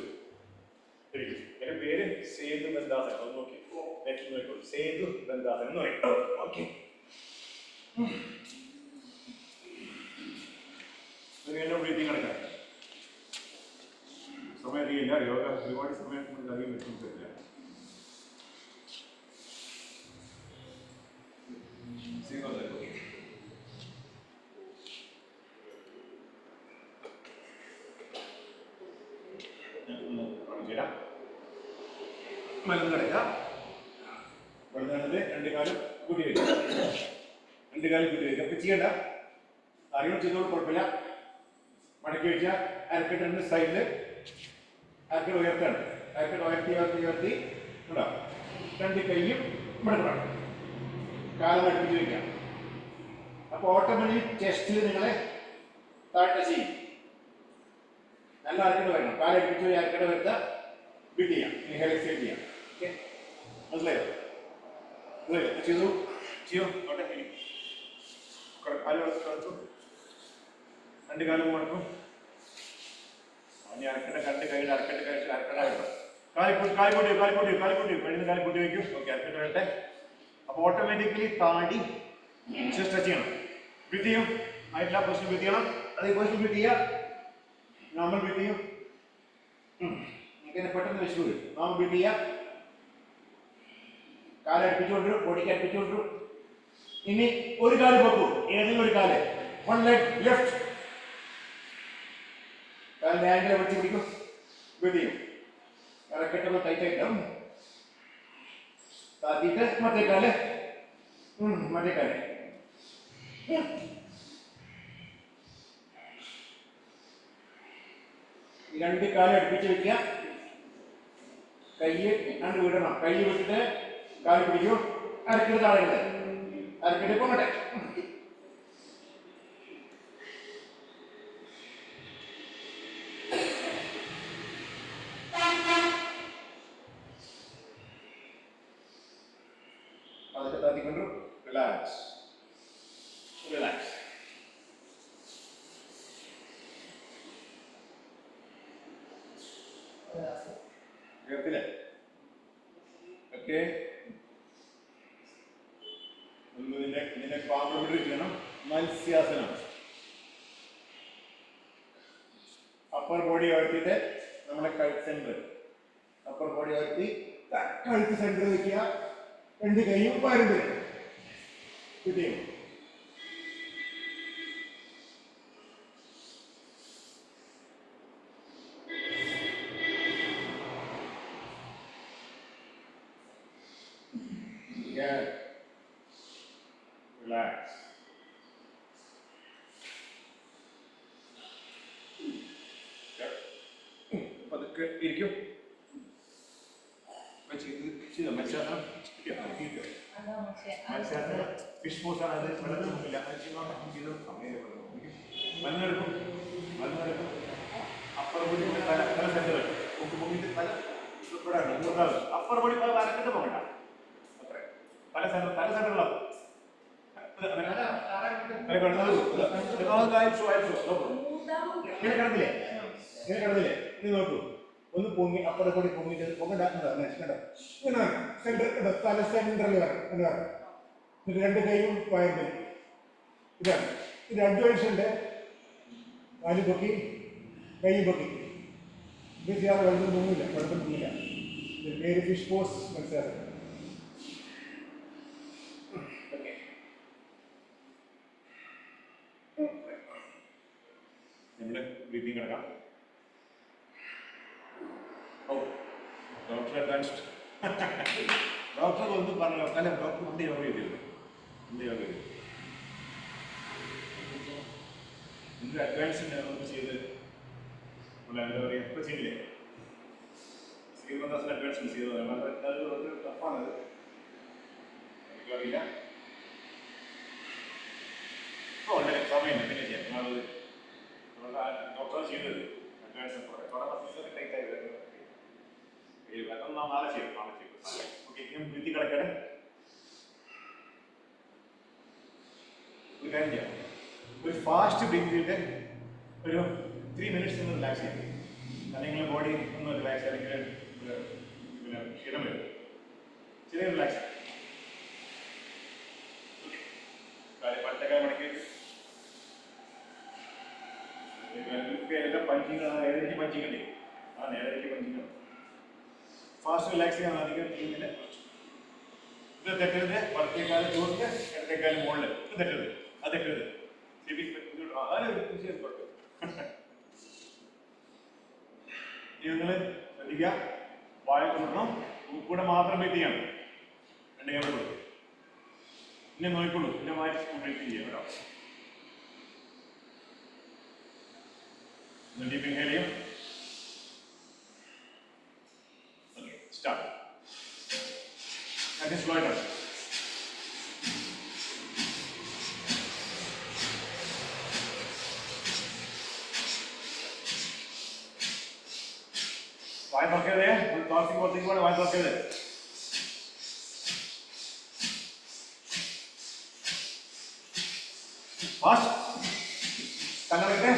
വരും. എൻ്റെ പേര് സേതു ബന്ധാസനം. ഒന്ന് നോക്കി നെറ്റിൽ നോക്കിക്കോളൂ. സേതു ബന്ധാസനം എന്ന് പറയും. ഓക്കെ, വീണ്ടും ബ്രീത്തിങ് നടക്കാം. സമയം അറിയില്ല. യോഗ ഒരുപാട് സമയം നമുക്ക് അധികം പറ്റില്ല. മലന്ന് കിടക്കാം. വെള്ളത്തിനകത്ത് രണ്ട് കാലം കൂട്ടി വയ്ക്കുക. അപ്പൊ ചെയ്യണ്ട. അറിയോ ചെയ്തോട് കുഴപ്പമില്ല. മടക്കി വെച്ചാൽ അരക്കെട്ട് രണ്ട് സൈഡില് അരക്കെട്ട് ഉയർത്താണ്. അരക്കെട്ട് ഉയർത്തി ഉണ്ടാവും. രണ്ട് കൈയും മടക്കണം. കാലം അടുപ്പിച്ച് വയ്ക്കാം. അപ്പൊ ഓട്ടോമാറ്റിക് ചെസ്റ്റിൽ നിങ്ങളെ താഴ്ച ചെയ്യും. നല്ല അരക്കെട്ട് വരണം. കാലം അടുപ്പിച്ച് പോയി അരക്കെട്ട് വരുത്താം. ബിറ്റ് ചെയ്യാം. ഇൻഹേൽ എക്സേൽ ചെയ്യാം. ഓക്കെ, മനസ്സിലായോ? ചെയ്തു ഓട്ടെ. കാല് കിടക്കും. രണ്ട് കാലം മടക്കും. അരക്കെട്ട് രണ്ട് കൈയുടെ അരക്കെട്ട് കഴിച്ച് അരക്കെട്ട വരണം. കാലിപ്പൊട്ടി കഴിയുന്ന കാലിപ്പൊട്ടി വയ്ക്കും. ഓക്കെ, അരക്കെട്ട് വരട്ടെ. അപ്പൊ ഓട്ടോമാറ്റിക്കലി താടി ടച്ച് ചെയ്യണം. ബ്രീത്ത് ചെയ്യും. ആയിട്ടില്ല പൊസിഷൻ ബ്രീത്ത് ചെയ്യണം. അതേ പൊസിഷൻ ബ്രീത്ത് ചെയ്യുക. നോർമൽ ബ്രീത്ത് ചെയ്യും. പെട്ടെന്ന് വെച്ചു വരും. നോർമൽ ബ്രീത്ത് ചെയ്യുക. കാല് അടുപ്പിച്ചുകൊണ്ടിരും. ബോഡിക്ക് അടുപ്പിച്ചുകൊണ്ടിരും. ഇനി ഒരു കാല് വെക്കൂ. ഏതെങ്കിലും ഒരു കാല്. One leg left. കാലിന്റെ ആംഗിൾ വെച്ച് പിടിക്കും. ബ്രീത്ത് ചെയ്യും. ഇറക്കെട്ടൊക്കെ ടൈറ്റ് ആയിട്ടാവും. താത്തിയിട്ട് മറ്റേ കാല്. രണ്ട് കാലം അടുപ്പിച്ച് വെക്കുക. കൈ രണ്ട് വിടണം. കൈ വിട്ടിട്ട് കാല് പിടിക്കും. അരക്കെട്ട് താഴെ. അരക്കെട്ട് പോകട്ടെ. അതൊക്കെ താത്തിക്കൊണ്ടു. റിലാക്സ്. കേട്ടില്ലേ? ഓക്കെ, ഇതിന്റെ കോംപ്ലിമെന്ററി ചെയ്യണം. മത്സ്യാസനം. അപ്പർ ബോഡി ഉയർത്തിയിട്ട് നമ്മളെ കഴുത്ത് സെന്റർ. അപ്പർ ബോഡി ഉയർത്തി കഴുത്ത് സെൻറ്റർ വയ്ക്കുക, രണ്ട് കൈയും വരണ്ട് കിട്ടിയോ? Relax. പതുക്കെ ഇരിക്കും. മത്സ്യാസനം ഫിഷ് പോസാണ്. അത് വെള്ളത്തിലൊന്നുമില്ല. മരുന്നെടുക്കും, മരുന്നെടുക്കും. അപ്പർ പൊടി തല തല സെൻറ്റർ പൊങ്ങിയിട്ട് തല അപ്പർ പൊടി വരക്കിട്ട് പോകണ്ട. അത്ര തല സെൻറ്റർ, തല സെൻറ്ററിലാവും. ഇങ്ങനെ കിടന്നില്ലേ, ഇങ്ങനെ കിടന്നില്ലേ? നീ നോക്കൂ, ഒന്ന് പൊങ്ങി അപ്പുറത്തെ കൂടി പൊങ്ങിട്ട് പൊങ്ങണ്ട. കണ്ടോ ഇങ്ങനെ സെൻറ്റർ, തല സെൻറ്ററിൽ വരണം എന്ന് പറഞ്ഞു. എന്നിട്ട് രണ്ട് കൈയും വയറിൽ. ഇതാണ് ഇത് അഡ്വാൻസിൻ്റെ. കാല് പൊക്കി കൈയും പൊക്കി. ഇത് ചെയ്യാതെ വെള്ളം പൊങ്ങില്ല, വെള്ളം പൊങ്ങില്ല. ഇത് പേര് ഫിഷ് പോസ്, മനസ്സിലാക്കുന്നത്. നമ്മുടെ ബ്രീതിങ് കിടക്കാം. ഓ ഡോക്ടർ അഡ്വാൻസ്ഡ്. ഡോക്ടർ ഒന്നും പറഞ്ഞല്ലോ. അല്ല, ഡോക്ടർ എന്ത് യോഗ ചെയ്തിരുന്നു, എന്ത് യോഗ ചെയ്തു, എന്ത് അഡ്വാൻസ്ഡ് നമുക്ക് ചെയ്ത് എന്താ പറയുക, ഇപ്പം ചെയ്തില്ലേ? ശ്രീമന്ദാസിന് അഡ്വാൻസ്മെന്റ് ചെയ്തത് വളരെ ടഫാണത്. എനിക്കറിയില്ല. ഇപ്പോൾ വളരെ സമയമില്ല, പിന്നെ ചെയ്യാം. അത് ഡോക്ടർ ചെയ്തത് അഡ്വാൻസ് കുറെ ടൈറ്റായി വരുന്നത്. നാളെ ചെയ്യും, നാളെ ചെയ്യും. ഓക്കെ, ഞാൻ ബ്രീത്തി കിടക്കട്ടെ. ഒരു കാര്യം ചെയ്യാം, ഒരു ഫാസ്റ്റ് ബ്രീത്ത് ചെയ്തിട്ട് ഒരു 3 minutes ഒന്ന് റിലാക്സ് ചെയ്യാം. കാരണം നിങ്ങളുടെ ബോഡി ഒന്ന് റിലാക്സ് അല്ലെങ്കിൽ പിന്നെ ക്ഷീണം വരും. ചെറിയ റിലാക്സ്. പച്ചക്കായ മണിക്ക് പഞ്ചിങ്, ഏഴരയ്ക്ക് പഞ്ചിങ് ഉണ്ട്. ആ നേരേക്ക് പഞ്ചിങ്. ഫാസ്റ്റ് റിലാക്സ് ചെയ്യാൻ അധികം ചെയ്യുന്നില്ല. ഇത് തെറ്റരുത്. വലത്തേക്കാലം ചോദിച്ച് ഇടത്തേക്കാലം മുകളിൽ. ഇത് തെറ്റരുത്, അത് തെറ്റരുത്. നിങ്ങൾ ശ്രദ്ധിക്കുക, വായ കൊടുക്കണം. കൂടെ മാത്രം ബ്രീത്ത് ചെയ്യണം. രണ്ട് കൈ കൊടുക്കും. പിന്നെ നോക്കിക്കൊള്ളൂ, പിന്നെ മാറ്റി ബ്രീത്ത് ചെയ്യാം കേട്ടോ. ഡീപ്പ് ഇൻഹേൽ ചെയ്യും. Okay, start. That is slow down. വായ തുറക്കരുത്. ഒരു ടോക്സിക് പുറത്തേക്ക് പോകണം. വായ തുറക്കരുത്. ഫാസ്റ്റ്. കണ്ണടക്കട്ടെ,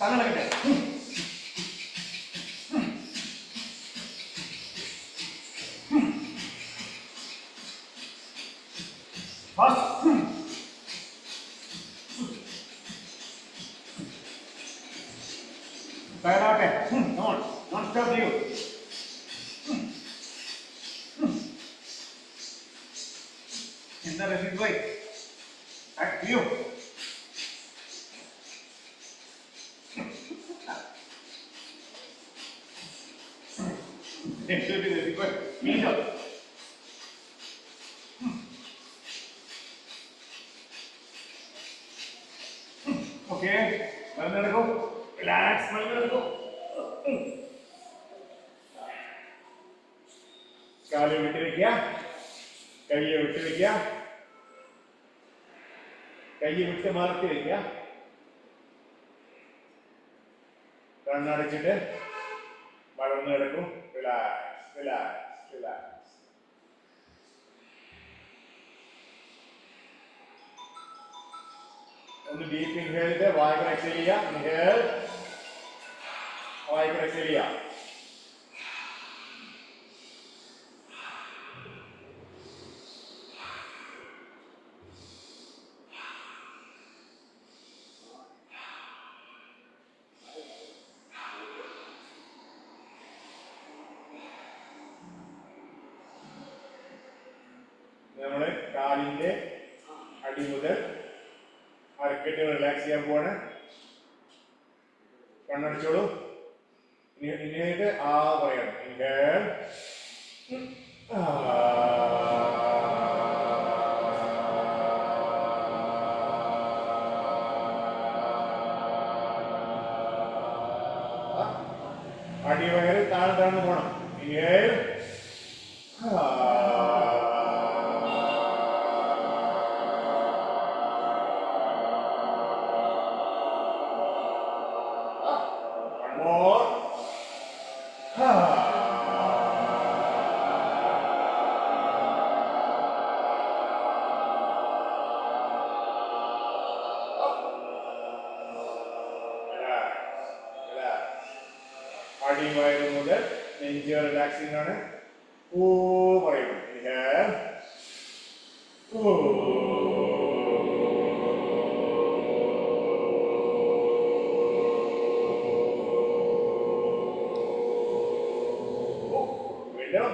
കണ്ണടക്കട്ടെ. ഫാസ്റ്റ്. തയ്യാറാട്ടെ. നോൺ സ്റ്റോപ്പ് ചെയ്യൂ. എന്താ റഷീദ് ഭായ്, ആക്ട് ചെയ്യൂ. റഷീദ് ഭായ് മീനോ. ഓക്കെ, മരുന്നെടുക്കും. റിലാക്സ്, മരുന്നെടുക്കും. കാല് വിട്ട് വയ്ക്കുക, കയ്യെ വിട്ട് വയ്ക്കുക, കയ്യെ വിട്ട് മറത്തി വയ്ക്കുക. കണ്ണടച്ചിട്ട് മഴന്ന് കിടക്കും. Relax, relax, relax. ഒന്ന് ഡീപ്പ് ഇൻഹേൽ ചെയ്ത് വായു എക്സേൽ ചെയ്യുക. ഇൻഹേൽ, വായു എക്സേൽ ചെയ്യുക. നമ്മൾ കാലിൻ്റെ അടി മുതൽ അരക്കെട്ട് റിലാക്സ് ചെയ്യാൻ പോവാണ്. കണ്ണടിച്ചോളൂ. ഇനിയായിട്ട് ആ പറയണം. ഇൻഹേൽ അടിവയറ് താഴെ താഴ്ന്നു പോകണം. ഇൻഹേൽ അടിവയറ് മുതൽ നെഞ്ച് റിലാക്സിംഗ് ആണ്. ഓ പറയുന്നു. വീണ്ടും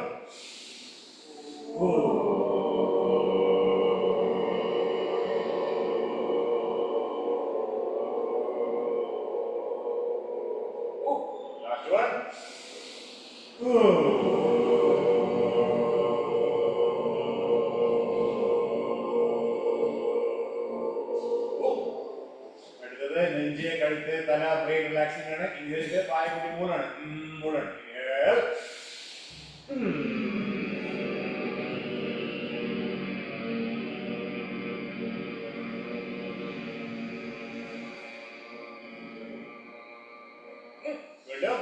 ലാസ്റ്റ് വൺ. അടുത്തത് നെഞ്ച്, കഴുത്ത്, തല, ബ്രെയിൻ റിലാക്സിംഗ് ആണ്. ഇതിലേക്ക് പായക്കുട്ടി മൂന്നാണ്. മൂന്നാണ്. വീണ്ടും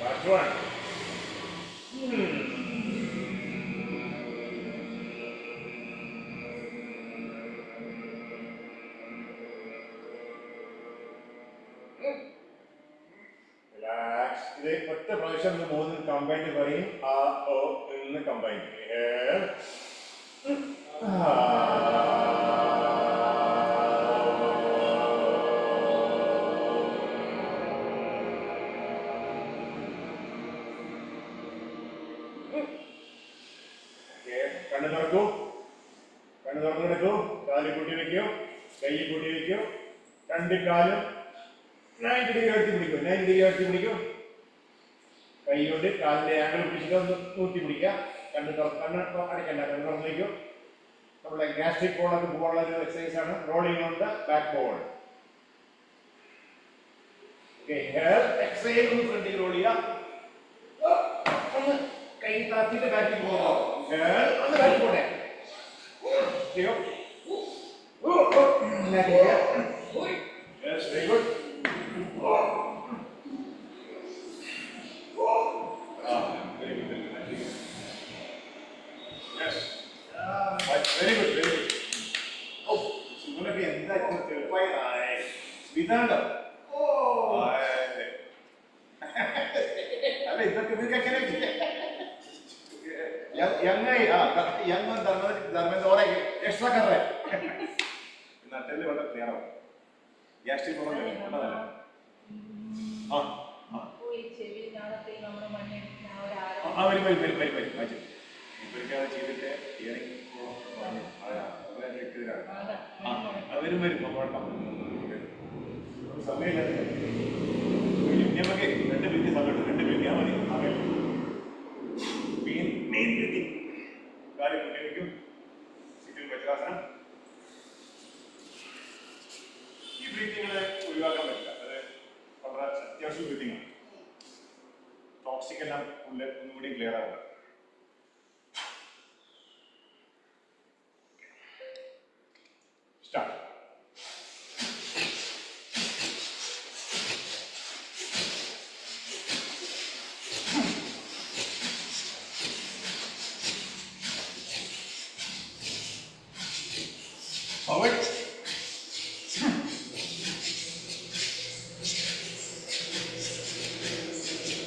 last one. Relax. ഇത് ഒറ്റ പ്രാവശ്യം മൂന്ന് കമ്പൈൻഡ് പറയും. ആ ഓ എന്ന് കമ്പൈൻ. കണ്ണ് തുറക്കൂ. കണ്ണ് തുറന്നു കിടക്കൂ. കാല് കൂട്ടി വയ്ക്കൂ. കൈ കൂട്ടി വയ്ക്കൂ. രണ്ട് കാലും 90 ഡിഗ്രി അടുത്ത് പിടിക്കൂ. 90 ഡിഗ്രി അടുത്ത് പിടിക്കൂ. കൈ കൊണ്ട് കാലിന്റെ ആംഗിൾ പിടിച്ചിട്ട് ഒന്ന് നൂറ്റി പിടിക്കുക. കണ്ണ് അടയ്ക്കണ്ട. കണ്ണ് തുറന്നു വയ്ക്കൂ. നമ്മുടെ ഗ്യാസ്ട്രിക് കോളൊക്കെ പോകാനുള്ള ഒരു എക്സസൈസ് ആണ്. Rolling on the back ball. Okay, exercise ഒന്ന് ഫ്രണ്ടിൽ റോൾ ചെയ്യാം. ഒന്ന് കൈ താത്തിട്ട് ബാക്കിൽ പോകാം. ഒന്ന് ബാക്കിൽ പോട്ടെ. Yes, very good. Very good. Yes. Very good, very good. Oh, സുഗുണക്ക് എന്താ ഇത്ര ചെറുപ്പായി ഇതാണ്ടോ? അല്ല ഇതൊക്കെ നിങ്ങൾക്ക് എങ്ങനെ यंग धर्मेंद्र एक्स्ट्रा कर रहे नटेल वाला क्लियर हो गैस्ट्रिक प्रॉब्लम ഉള്ളതല്ല ആ ഓ ഈ ചെവി നാളത്തെ നമ്മുടെ മണ്ണിൽ ആ വരി വായിച്ചു ഇവർക്ക് അത് ചെയ്തിട്ട് ഇയറിംഗ് വരും സമയമില്ല നമുക്ക് 2 മിനിറ്റ് സമയം 2 മിനിറ്റ് മതി സമയം മെയിൻ ബ്രീത്തിങ് കാര്യം മുന്നേക്കും സിറ്റിൽ വജ്രാസനം. ഈ ബ്രീത്തിങ്ങിനെ ഒഴിവാക്കാൻ പറ്റില്ല. അത് വളരെ അത്യാവശ്യം ബ്രീത്തിങ് ആണ്. ടോക്സിക് എല്ലാം ഒന്നുകൂടി ക്ലിയർ ആവുക. Start. Forward.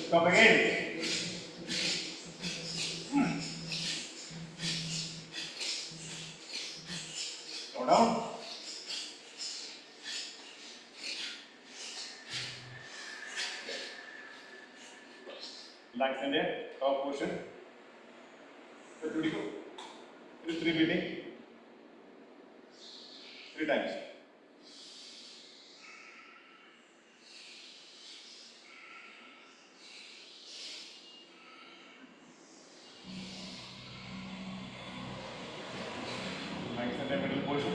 Stop again. down. Relax in the top portion. So, 3 breathing. 3 times. Relax in the middle portion.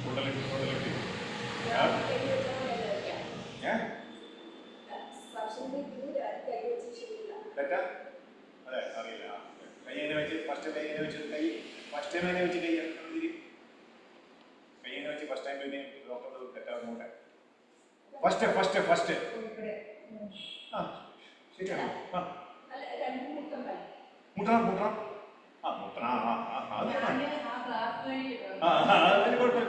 Shoulder lift. Yeah. Yeah. Better? അതെ അറിയില്ല. കൈ എങ്ങനെ വെച്ച് ഫസ്റ്റ് കൈ എങ്ങനെ വെച്ച് ഫസ്റ്റ് ടൈം എങ്ങനെ വെച്ച് കൈ എങ്ങനെ വെച്ച് ഫസ്റ്റ് ടൈം പിന്നെ ഡോക്ടർ തെറ്റാവുന്നോട്ടെ ഫസ്റ്റ് ആ ശരിയാണ് മുട്ടണം അതിന് കുഴപ്പമില്ല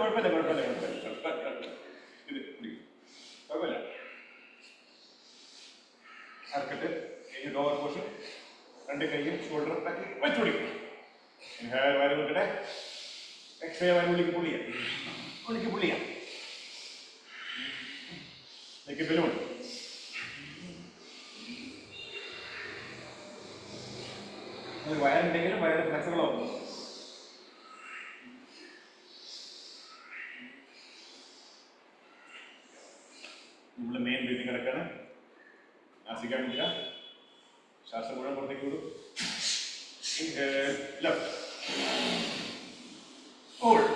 അറക്കട്ട് കഴിഞ്ഞ് ലോവർ പോർഷൻ 2 കൈയും ഷോൾഡർ ബാക്കി വെച്ചുപിടിക്കും. ഇൻഹേൽ വയറ് വെക്കട്ടെ. എക്സ്ഹേൽ വയറ് ഉള്ളിക്ക് പുള്ളിയാം. Neck balloon. വയറുണ്ടെങ്കിലും വയറ് ഫ്ലെക്സിബിൾ ആവും. നമ്മൾ മെയിൻ ബ്രീതിങ് കിടക്കാണ്. നാസിക മുദ്ര. ശ്വാസം മുഴുവൻ പുറത്തേക്ക് വിടും. Inhale, left. Hold.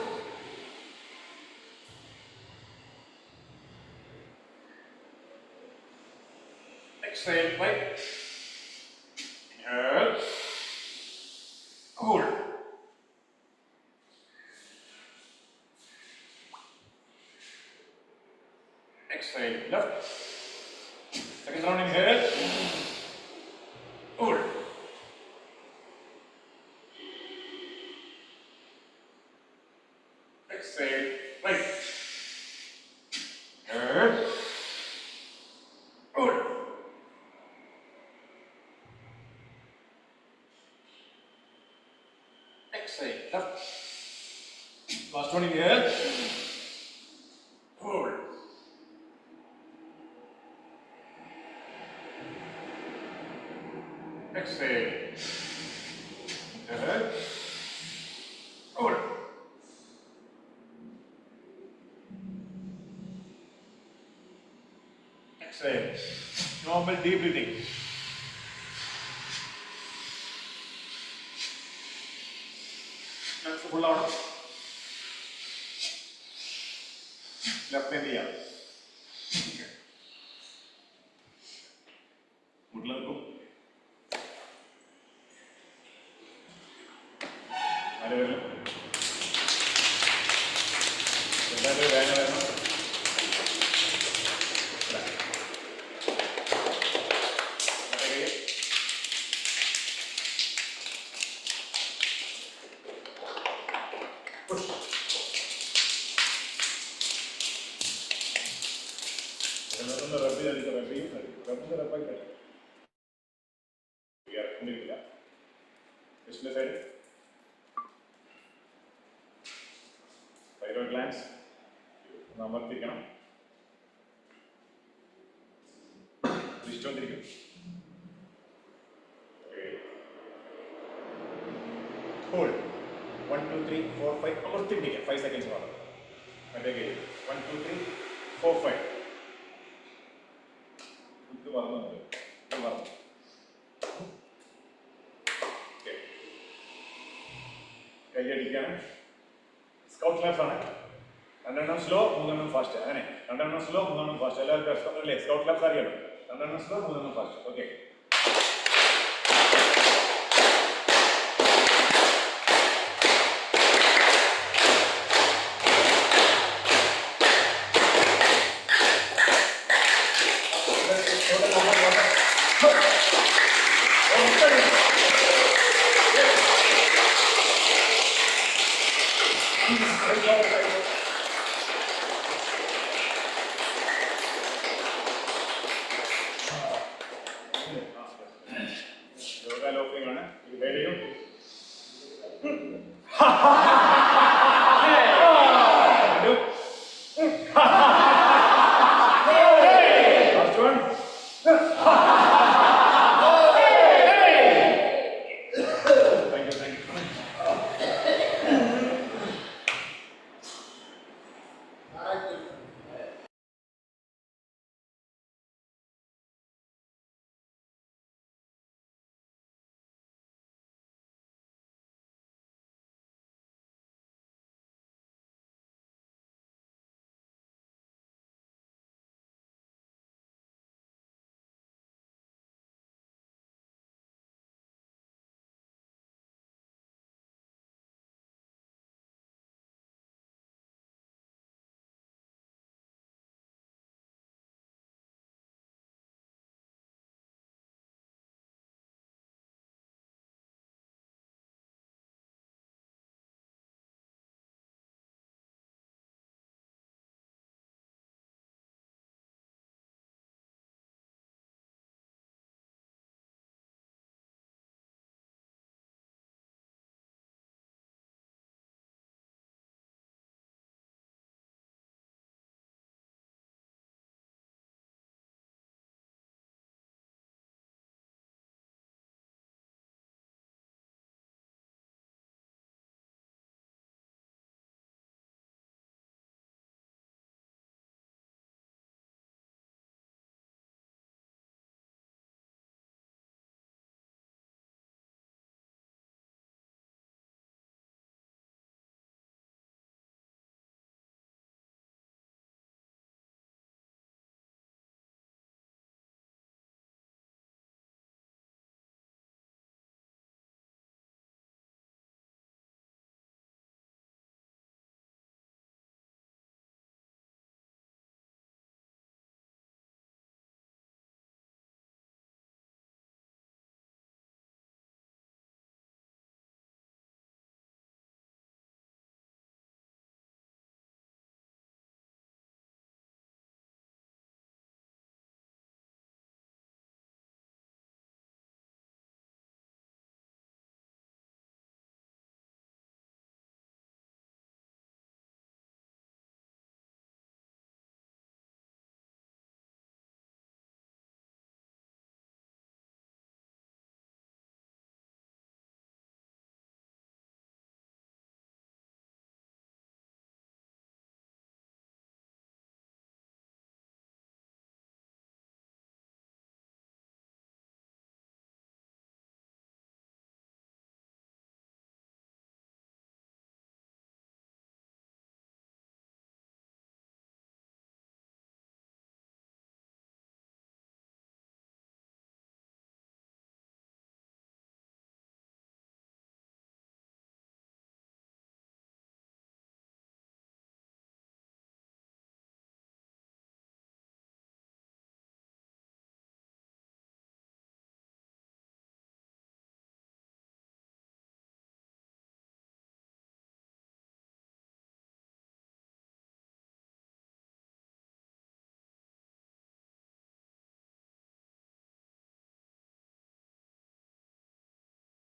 Exhale, right. Inhale. Hold. Exhale, left. Second round, inhale. Hold. Exhale, right. Inhale. Hold. Exhale, left. Last one, inhale. Hold. Exhale. Inhale. Hold. Exhale. Normal deep breathing. Lungs full out. Left hand ചെയ്യാം. മുട്ടിലെടുക്കും. അരവരും. എല്ലാവരും വേദന വരണം. Thyroid glands അമർത്തിക്കണം. ദൃഷ്ടിക്കൊണ്ടിരിക്കും. Hold. 1, 2, 3, 4, 5. അമർത്തിപ്പിടിക്കാം. 5 seconds മാത്രം. മറ്റേ കൈ 1, 2, 3, 4, 5. ഇത് മറന്നു. കൈയടിക്കാണ്. Scout claps ആണ്. 2 സ്ലോ 3 ഫാസ്റ്റ്. അങ്ങനെ 2 സ്ലോ 3 ഫാസ്റ്റ്. എല്ലാവർക്കും അല്ലേ സ്കൗട്ട് ക്ലാപ്സ് അറിയാലോ. 2 slow 3 fast. Okay. Yoga locking ആണ്. ഇത്